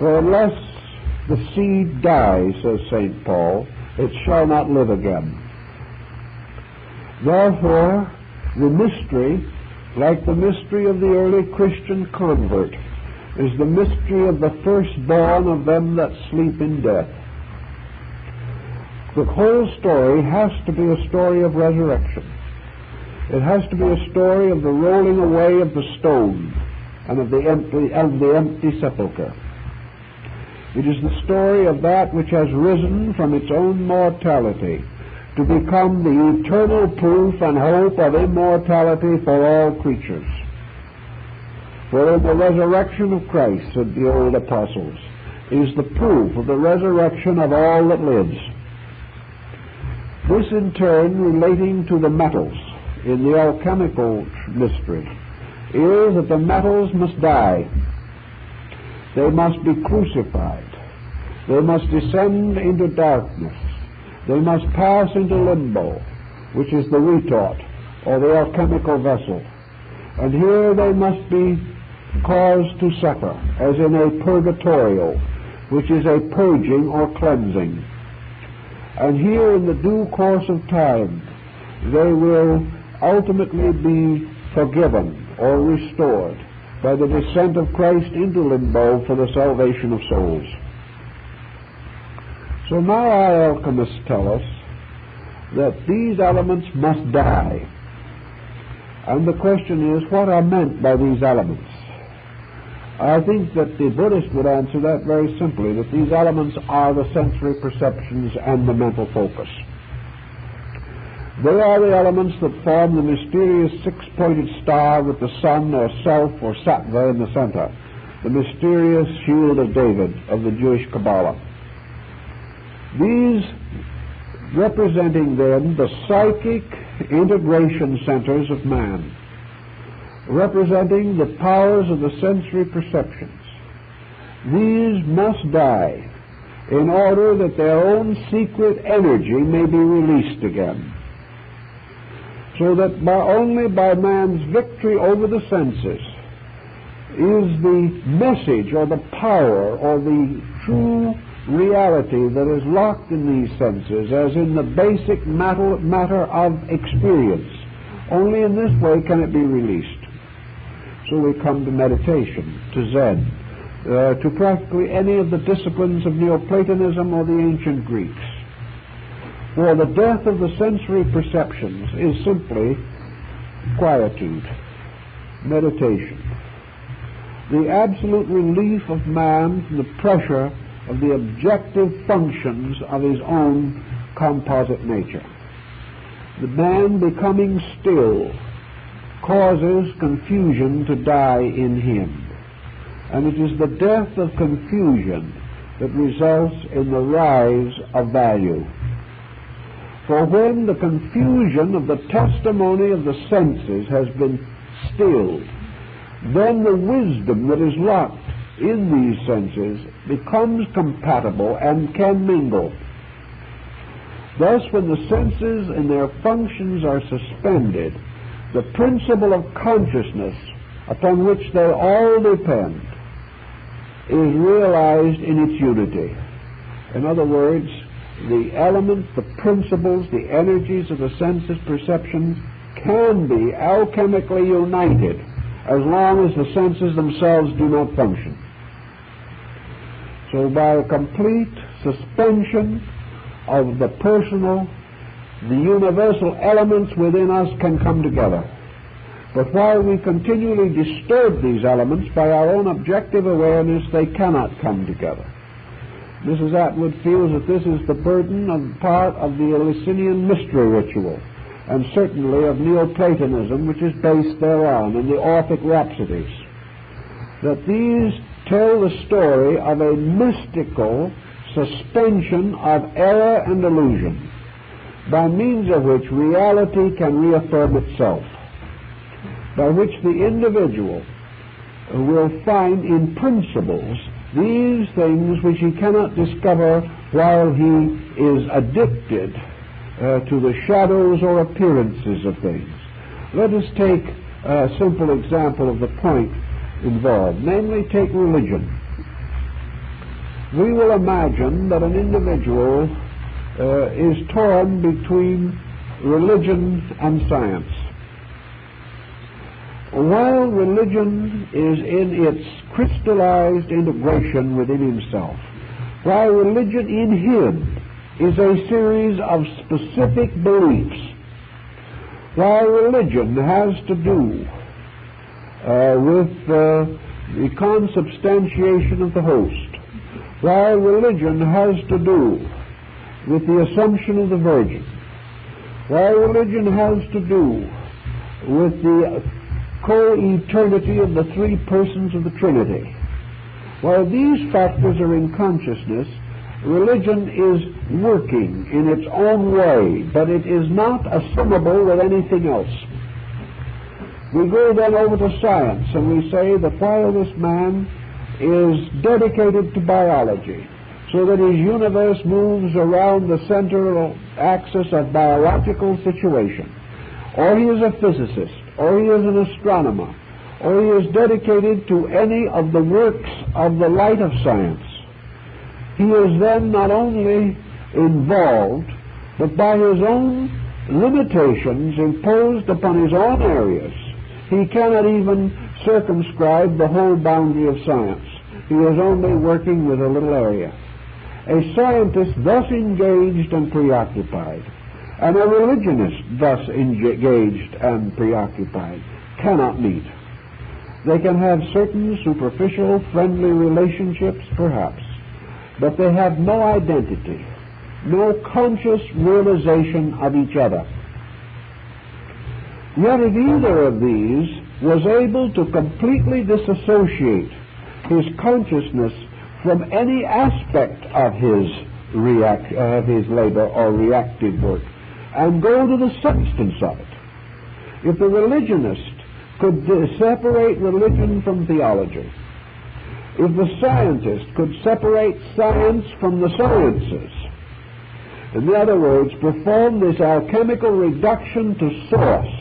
For unless the seed dies, says St. Paul, it shall not live again. Therefore, the mystery, like the mystery of the early Christian convert, is the mystery of the firstborn of them that sleep in death. The whole story has to be a story of resurrection. It has to be a story of the rolling away of the stone and of the empty sepulchre. It is the story of that which has risen from its own mortality to become the eternal proof and hope of immortality for all creatures. For in the resurrection of Christ, said the old apostles, is the proof of the resurrection of all that lives. This in turn, relating to the metals in the alchemical mystery, is that the metals must die. They must be crucified. They must descend into darkness. They must pass into limbo, which is the retort, or the alchemical vessel. And here they must be caused to suffer, as in a purgatorial, which is a purging or cleansing. And here, in the due course of time, they will ultimately be forgiven or restored by the descent of Christ into limbo for the salvation of souls. So now our alchemists tell us that these elements must die. And the question is, what are meant by these elements? I think that the Buddhist would answer that very simply, that these elements are the sensory perceptions and the mental focus. They are the elements that form the mysterious six-pointed star with the sun or self or sattva in the center, the mysterious shield of David of the Jewish Kabbalah. These representing then the psychic integration centers of man, representing the powers of the sensory perceptions. These must die in order that their own secret energy may be released again. So that only by man's victory over the senses is the message or the power or the true reality that is locked in these senses, as in the basic matter of experience. Only in this way can it be released. So we come to meditation, to Zen, to practically any of the disciplines of Neoplatonism or the ancient Greeks. For the death of the sensory perceptions is simply quietude, meditation, the absolute relief of man from the pressure of the objective functions of his own composite nature. The man becoming still causes confusion to die in him, and it is the death of confusion that results in the rise of value. For when the confusion of the testimony of the senses has been stilled, then the wisdom that is locked in these senses becomes compatible and can mingle. Thus, when the senses and their functions are suspended, the principle of consciousness upon which they all depend is realized in its unity. In other words, the elements, the principles, the energies of the senses perceptions can be alchemically united as long as the senses themselves do not function. So by a complete suspension of the personal, the universal elements within us can come together. But while we continually disturb these elements by our own objective awareness, they cannot come together. Mrs. Atwood feels that this is the burden of part of the Eleusinian mystery ritual, and certainly of Neoplatonism, which is based thereon, and the Orphic Rhapsodies. That these tell the story of a mystical suspension of error and illusion, by means of which reality can reaffirm itself, by which the individual will find in principles these things which he cannot discover while he is addicted to the shadows or appearances of things. Let us take a simple example of the point involved, namely take religion. We will imagine that an individual is torn between religion and science. While religion is in its crystallized integration within himself, while religion in him is a series of specific beliefs, while religion has to do with the consubstantiation of the host, while religion has to do with the assumption of the Virgin, while religion has to do with the co-eternity of the three persons of the Trinity, while these factors are in consciousness, religion is working in its own way, but it is not assimilable with anything else. We go then over to science, and we say that while this man is dedicated to biology, so that his universe moves around the central axis of biological situation, or he is a physicist, or he is an astronomer, or he is dedicated to any of the works of the light of science, he is then not only involved, but by his own limitations imposed upon his own areas, he cannot even circumscribe the whole boundary of science. He is only working with a little area. A scientist thus engaged and preoccupied, and a religionist thus engaged and preoccupied, cannot meet. They can have certain superficial, friendly relationships, perhaps, but they have no identity, no conscious realization of each other. Yet if either of these was able to completely disassociate his consciousness from any aspect of his labor or reactive work, and go to the substance of it. If the religionist could separate religion from theology, if the scientist could separate science from the sciences, in other words, perform this alchemical reduction to source,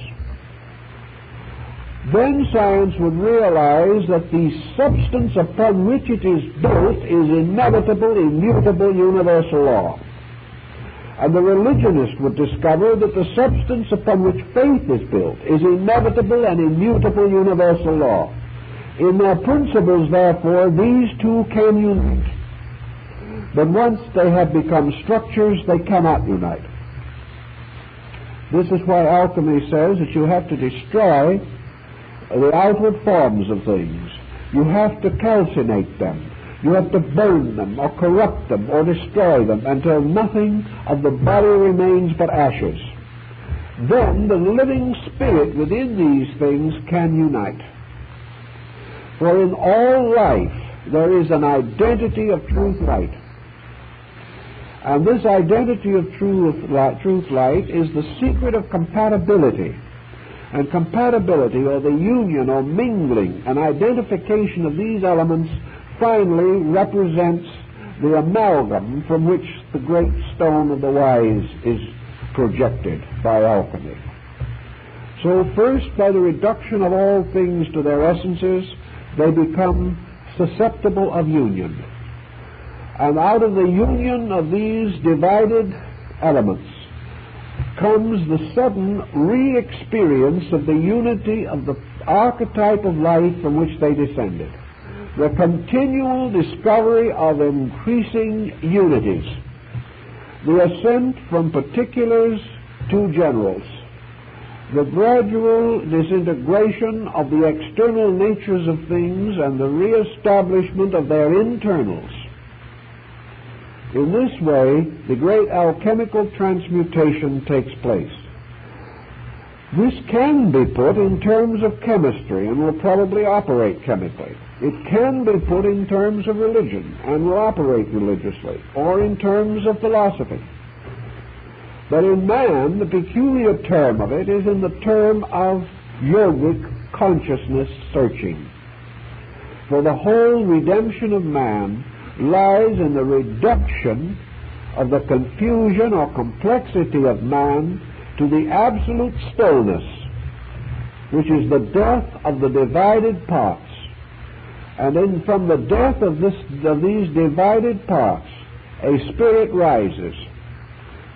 then science would realize that the substance upon which it is built is inevitable, immutable, universal law. And the religionist would discover that the substance upon which faith is built is inevitable and immutable, universal law. In their principles, therefore, these two can unite. But once they have become structures, they cannot unite. This is why alchemy says that you have to destroy the outward forms of things. You have to calcinate them. You have to burn them or corrupt them or destroy them until nothing of the body remains but ashes. Then the living spirit within these things can unite. For in all life there is an identity of truth light. And this identity of truth light is the secret of compatibility. And compatibility, or the union or mingling and identification of these elements, finally represents the amalgam from which the great stone of the wise is projected by alchemy. So first, by the reduction of all things to their essences, they become susceptible of union. And out of the union of these divided elements comes the sudden re-experience of the unity of the archetype of life from which they descended. The continual discovery of increasing unities. The ascent from particulars to generals. The gradual disintegration of the external natures of things and the re-establishment of their internals. In this way, the great alchemical transmutation takes place. This can be put in terms of chemistry and will probably operate chemically. It can be put in terms of religion and will operate religiously, or in terms of philosophy. But in man, the peculiar term of it is in the term of yogic consciousness searching. For the whole redemption of man lies in the reduction of the confusion or complexity of man to the absolute stillness, which is the death of the divided parts. And then from the death of these divided parts, a spirit rises.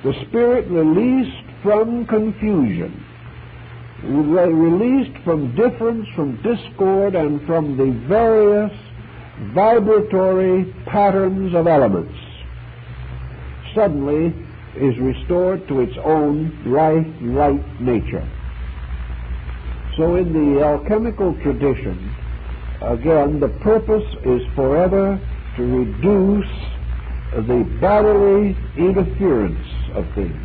The spirit released from confusion, released from difference, from discord, and from the various vibratory patterns of elements, suddenly is restored to its own right nature. So in the alchemical tradition, again, the purpose is forever to reduce the bodily interference of things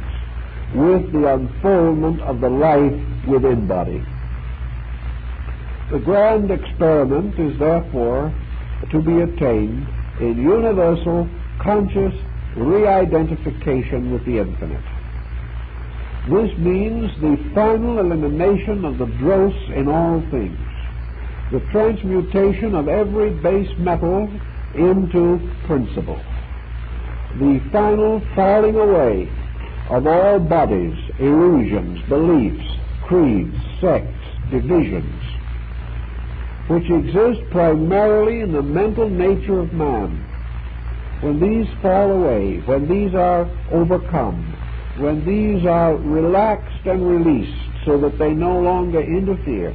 with the unfoldment of the life within body. The grand experiment is therefore to be attained in universal conscious re-identification with the infinite. This means the final elimination of the dross in all things, the transmutation of every base metal into principle, the final falling away of all bodies, illusions, beliefs, creeds, sects, divisions, which exist primarily in the mental nature of man. When these fall away, when these are overcome, when these are relaxed and released so that they no longer interfere,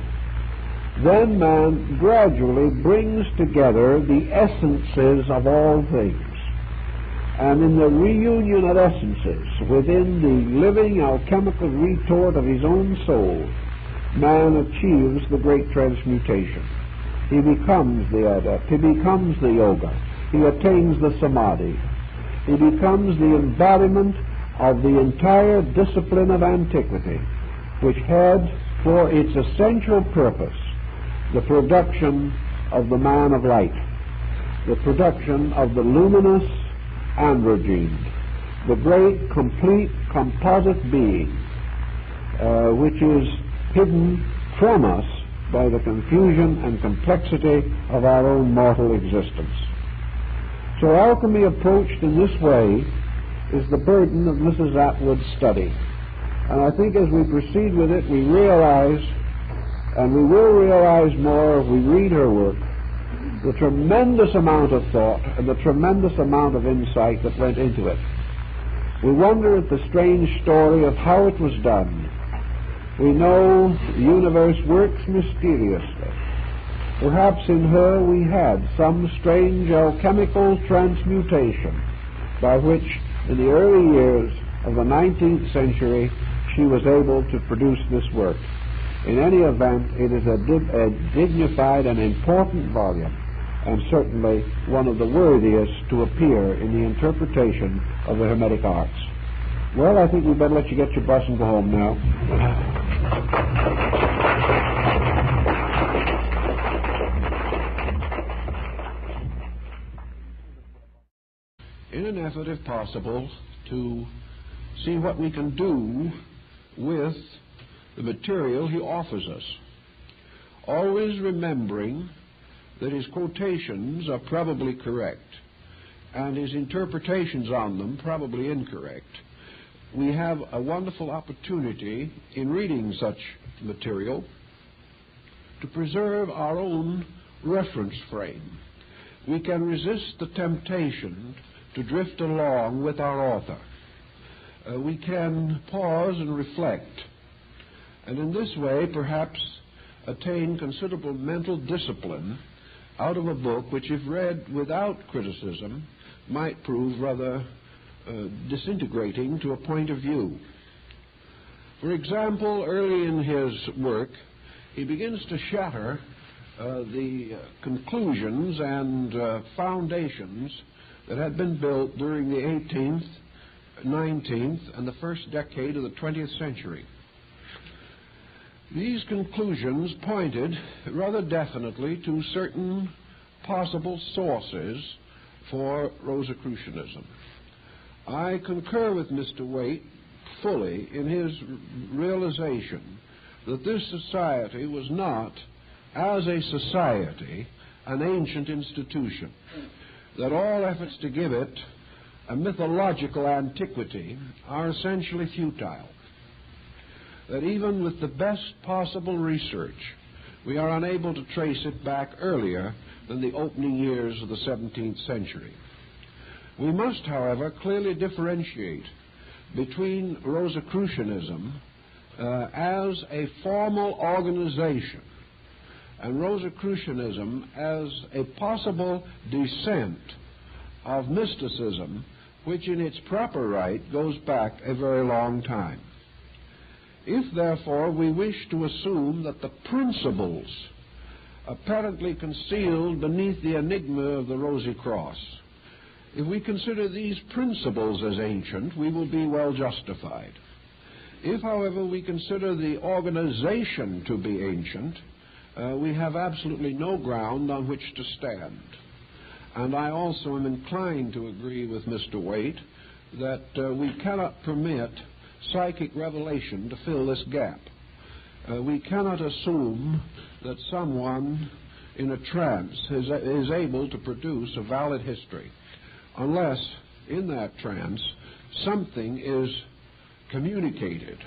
then man gradually brings together the essences of all things. And in the reunion of essences within the living alchemical retort of his own soul, man achieves the great transmutation. He becomes the adept, he becomes the yoga, he attains the samadhi, he becomes the embodiment of the entire discipline of antiquity, which had for its essential purpose the production of the man of light, the production of the luminous androgyne, the great complete composite being, which is hidden from us by the confusion and complexity of our own mortal existence. So alchemy approached in this way is the burden of Mrs. Atwood's study. And I think as we proceed with it, we realize, and we will realize more if we read her work, the tremendous amount of thought and the tremendous amount of insight that went into it. We wonder at the strange story of how it was done. We know the universe works mysteriously. Perhaps in her we had some strange alchemical transmutation by which, in the early years of the 19th century, she was able to produce this work. In any event, it is a dignified and important volume, and certainly one of the worthiest to appear in the interpretation of the Hermetic arts. Well, I think we'd better let you get your bus and go home now. In an effort, if possible, to see what we can do with the material he offers us, always remembering that his quotations are probably correct and his interpretations on them probably incorrect. We have a wonderful opportunity in reading such material to preserve our own reference frame. We can resist the temptation to drift along with our author. we can pause and reflect, and in this way perhaps attain considerable mental discipline out of a book which, if read without criticism, might prove rather disintegrating to a point of view. For example, early in his work, he begins to shatter the conclusions and foundations that had been built during the 18th, 19th, and the first decade of the 20th century. These conclusions pointed rather definitely to certain possible sources for Rosicrucianism. I concur with Mr. Waite fully in his realization that this society was not, as a society, an ancient institution, that all efforts to give it a mythological antiquity are essentially futile, that even with the best possible research, we are unable to trace it back earlier than the opening years of the 17th century. We must, however, clearly differentiate between Rosicrucianism as a formal organization and Rosicrucianism as a possible descent of mysticism, which in its proper right goes back a very long time. If, therefore, we wish to assume that the principles apparently concealed beneath the enigma of the Rosy Cross, if we consider these principles as ancient, we will be well justified. If, however, we consider the organization to be ancient, we have absolutely no ground on which to stand. And I also am inclined to agree with Mr. Waite that we cannot permit psychic revelation to fill this gap. We cannot assume that someone in a trance is able to produce a valid history unless in that trance something is communicated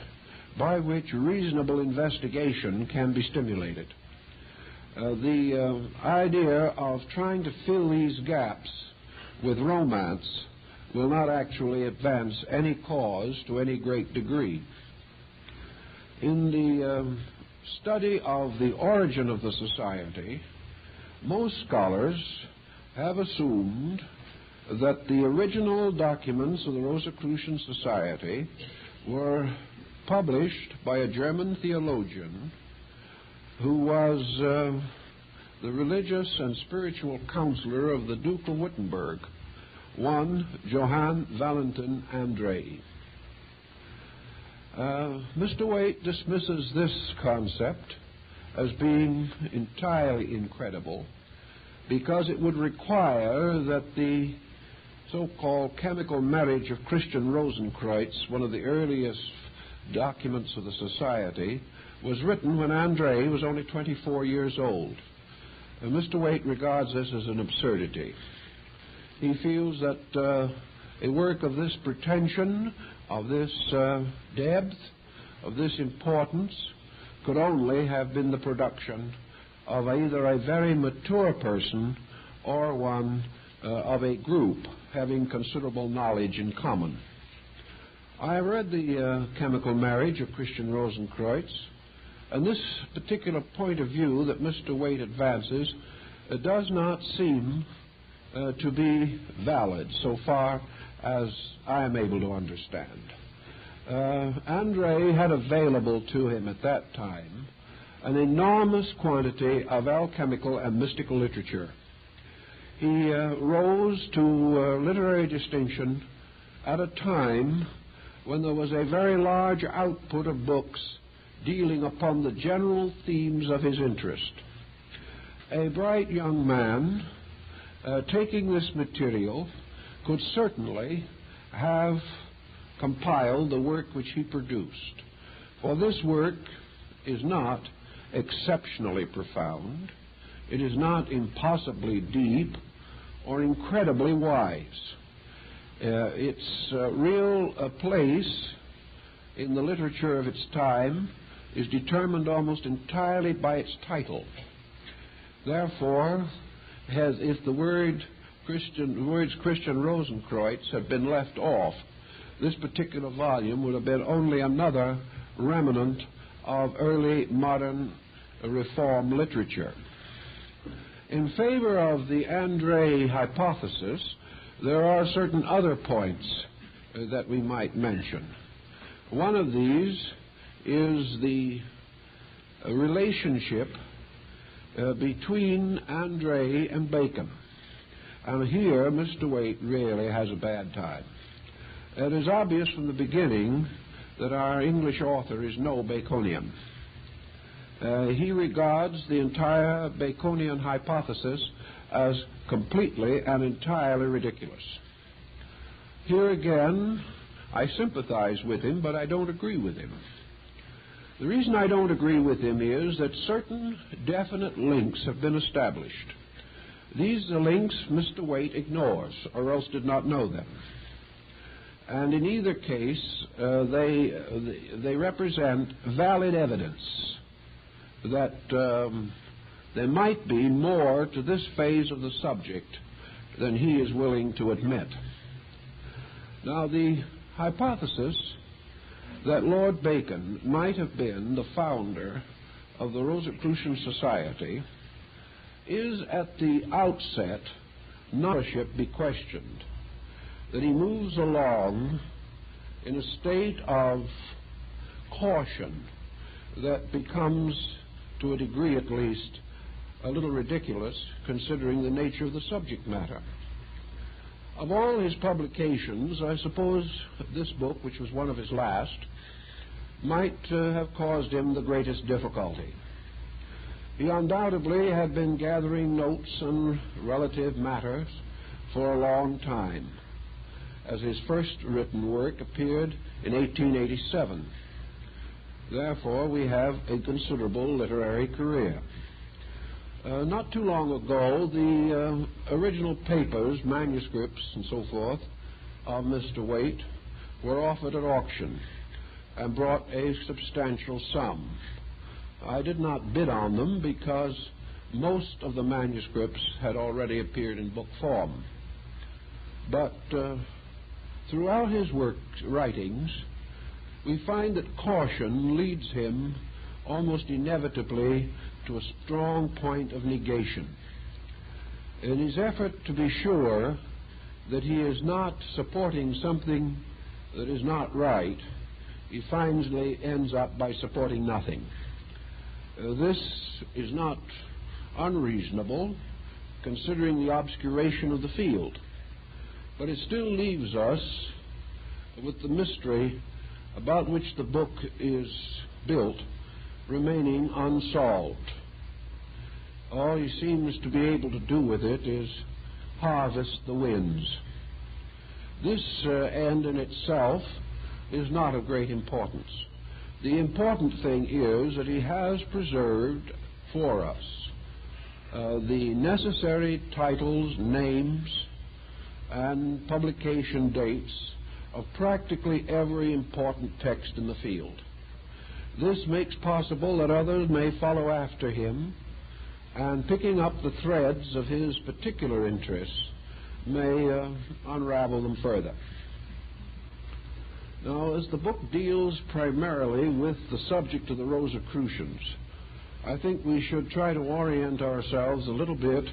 by which reasonable investigation can be stimulated. The idea of trying to fill these gaps with romance will not actually advance any cause to any great degree. In the study of the origin of the society, most scholars have assumed that the original documents of the Rosicrucian Society were published by a German theologian who was the religious and spiritual counselor of the Duke of Wittenberg, one Johann Valentin André. Mr. Waite dismisses this concept as being entirely incredible because it would require that the so-called chemical marriage of Christian Rosenkreutz, one of the earliest documents of the Society, was written when André was only 24 years old. Mr. Waite regards this as an absurdity. He feels that a work of this pretension, of this depth, of this importance, could only have been the production of either a very mature person or one of a group having considerable knowledge in common. I have read the chemical marriage of Christian Rosenkreutz, and this particular point of view that Mr. Waite advances does not seem to be valid so far as I am able to understand. André had available to him at that time an enormous quantity of alchemical and mystical literature. He rose to literary distinction at a time when there was a very large output of books dealing upon the general themes of his interest. A bright young man taking this material could certainly have compiled the work which he produced. For this work is not exceptionally profound, it is not impossibly deep or incredibly wise. Its real place in the literature of its time is determined almost entirely by its title. Therefore, if the words Christian Rosenkreutz had been left off, this particular volume would have been only another remnant of early modern reform literature. In favor of the André hypothesis, there are certain other points that we might mention. One of these is the relationship between André and Bacon. And here Mr. Waite really has a bad time. It is obvious from the beginning that our English author is no Baconian. He regards the entire Baconian hypothesis as completely and entirely ridiculous. Here again, I sympathize with him, but I don't agree with him. The reason I don't agree with him is that certain definite links have been established. These links Mr. Waite ignores, or else did not know them. And in either case, they represent valid evidence that there might be more to this phase of the subject than he is willing to admit. Now, the hypothesis that Lord Bacon might have been the founder of the Rosicrucian Society is at the outset not be questioned, that he moves along in a state of caution that becomes, to a degree at least, a little ridiculous considering the nature of the subject matter. Of all his publications, I suppose this book, which was one of his last, might have caused him the greatest difficulty. He undoubtedly had been gathering notes on relative matters for a long time, as his first written work appeared in 1887. Therefore, we have a considerable literary career. Not too long ago, the original papers, manuscripts, and so forth of Mr. Waite were offered at auction and brought a substantial sum. I did not bid on them because most of the manuscripts had already appeared in book form. But throughout his writings, we find that caution leads him almost inevitably to a strong point of negation. In his effort to be sure that he is not supporting something that is not right, he finally ends up by supporting nothing. This is not unreasonable, considering the obscuration of the field, but it still leaves us with the mystery about which the book is built remaining unsolved. All he seems to be able to do with it is harvest the winds. This end in itself is not of great importance. The important thing is that he has preserved for us the necessary titles, names, and publication dates of practically every important text in the field. This makes possible that others may follow after him, and picking up the threads of his particular interests may unravel them further. Now, as the book deals primarily with the subject of the Rosicrucians, I think we should try to orient ourselves a little bit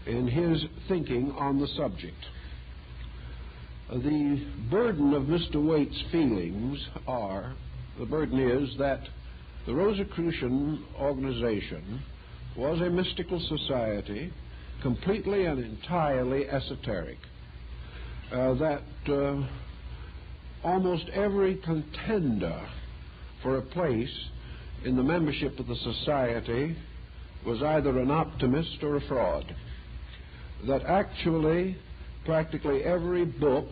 in his thinking on the subject. The burden of Mr. Waite's feelings the burden is that the Rosicrucian organization was a mystical society, completely and entirely esoteric, that almost every contender for a place in the membership of the society was either an optimist or a fraud, that actually practically every book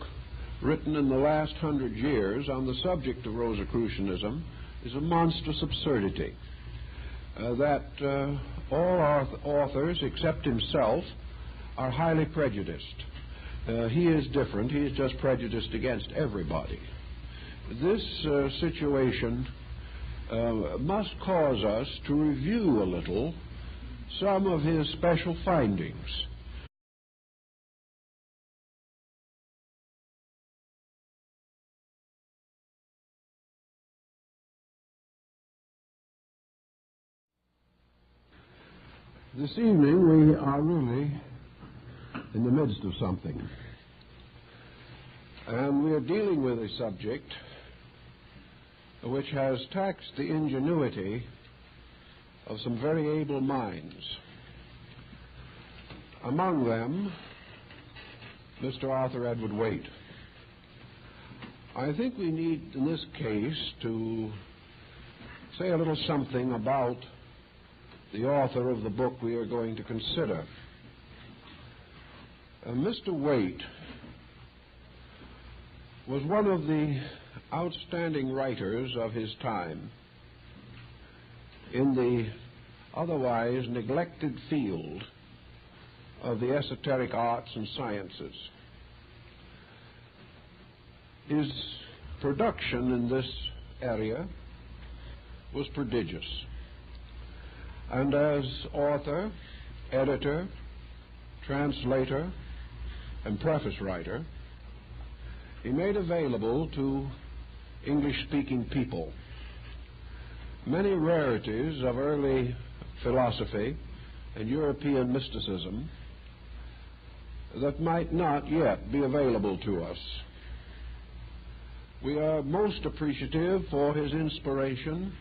written in the last 100 years on the subject of Rosicrucianism is a monstrous absurdity, that all authors except himself are highly prejudiced. He is different. He is just prejudiced against everybody. This situation must cause us to review a little some of his special findings. This evening we are really in the midst of something. And we are dealing with a subject which has taxed the ingenuity of some very able minds. Among them, Mr. Arthur Edward Waite. I think we need, in this case, to say a little something about the author of the book we are going to consider. Mr. Waite was one of the outstanding writers of his time in the otherwise neglected field of the esoteric arts and sciences. His production in this area was prodigious. And as author, editor, translator, and preface writer, he made available to English-speaking people many rarities of early philosophy and European mysticism that might not yet be available to us. We are most appreciative for his inspiration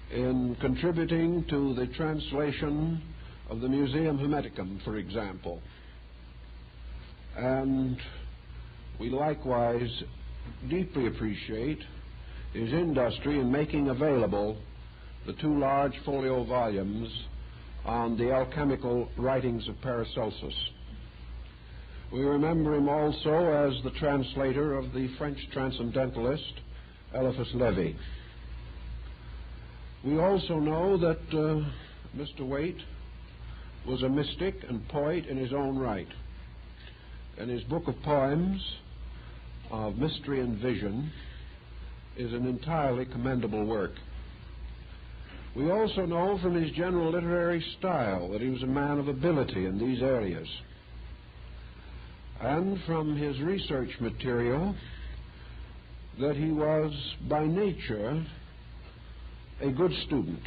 in contributing to the translation of the Museum Hermeticum, for example. And we likewise deeply appreciate his industry in making available the 2 large folio volumes on the alchemical writings of Paracelsus. We remember him also as the translator of the French transcendentalist Eliphas Lévy. We also know that Mr. Waite was a mystic and poet in his own right, and his book of poems of Mystery and Vision is an entirely commendable work. We also know from his general literary style that he was a man of ability in these areas, and from his research material that he was by nature a good student.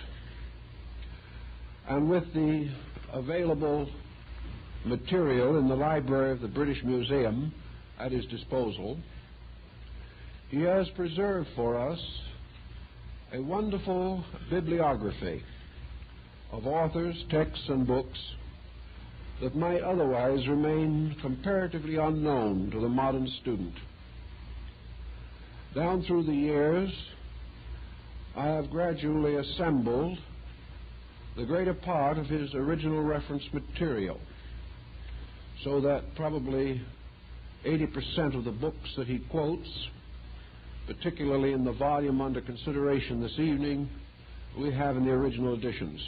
And with the available material in the library of the British Museum at his disposal, he has preserved for us a wonderful bibliography of authors, texts, and books that might otherwise remain comparatively unknown to the modern student. Down through the years, I have gradually assembled the greater part of his original reference material, so that probably 80% of the books that he quotes, particularly in the volume under consideration this evening, we have in the original editions.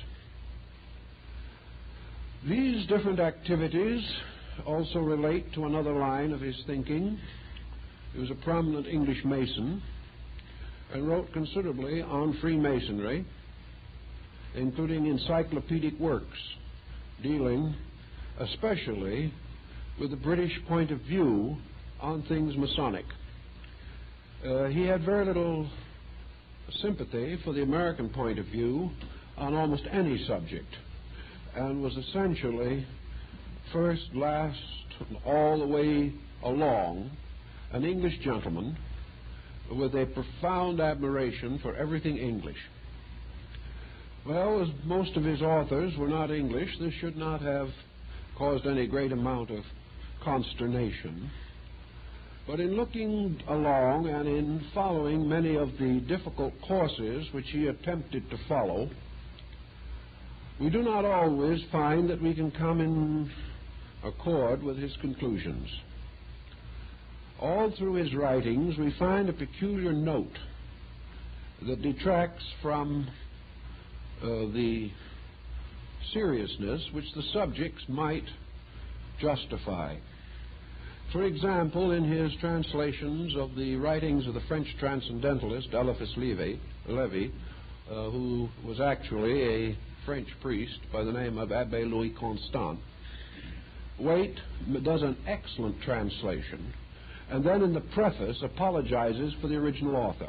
These different activities also relate to another line of his thinking. He was a prominent English Mason and wrote considerably on Freemasonry, including encyclopedic works dealing especially with the British point of view on things Masonic. He had very little sympathy for the American point of view on almost any subject, and was essentially first, last, all the way along an English gentleman with a profound admiration for everything English. Well, as most of his authors were not English, this should not have caused any great amount of consternation. But in looking along and in following many of the difficult courses which he attempted to follow, we do not always find that we can come in accord with his conclusions. All through his writings, we find a peculiar note that detracts from the seriousness which the subjects might justify. For example, in his translations of the writings of the French transcendentalist Eliphas Lévy, who was actually a French priest by the name of Abbé Louis Constant, Waite does an excellent translation, and then in the preface apologizes for the original author.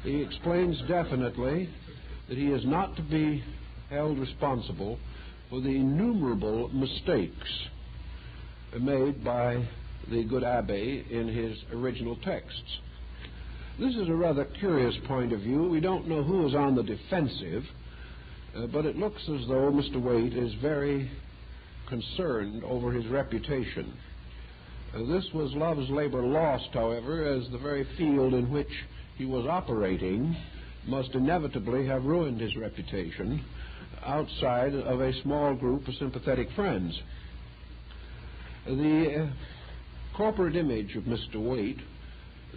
He explains definitely that he is not to be held responsible for the innumerable mistakes made by the good abbé in his original texts. This is a rather curious point of view. We don't know who is on the defensive, but it looks as though Mr. Waite is very concerned over his reputation. This was love's labor lost, however, as the very field in which he was operating must inevitably have ruined his reputation outside of a small group of sympathetic friends. The corporate image of Mr. Waite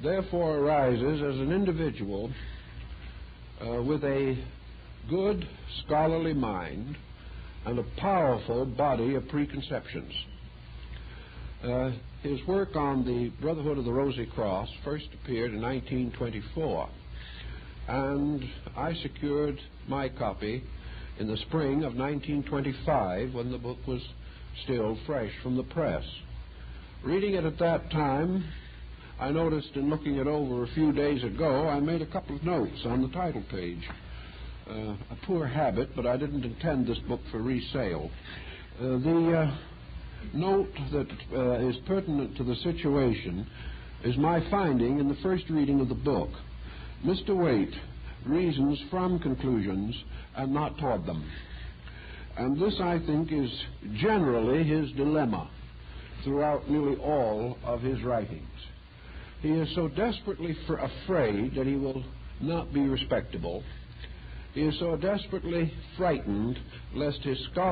therefore arises as an individual with a good scholarly mind and a powerful body of preconceptions. His work on the Brotherhood of the Rosy Cross first appeared in 1924, and I secured my copy in the spring of 1925 when the book was still fresh from the press. Reading it at that time, I noticed in looking it over a few days ago, I made a couple of notes on the title page. A poor habit, but I didn't intend this book for resale. The note that is pertinent to the situation is my finding in the first reading of the book. Mr. Waite reasons from conclusions and not toward them. And this, I think, is generally his dilemma throughout nearly all of his writings. He is so desperately afraid that he will not be respectable. He is so desperately frightened lest his scholarship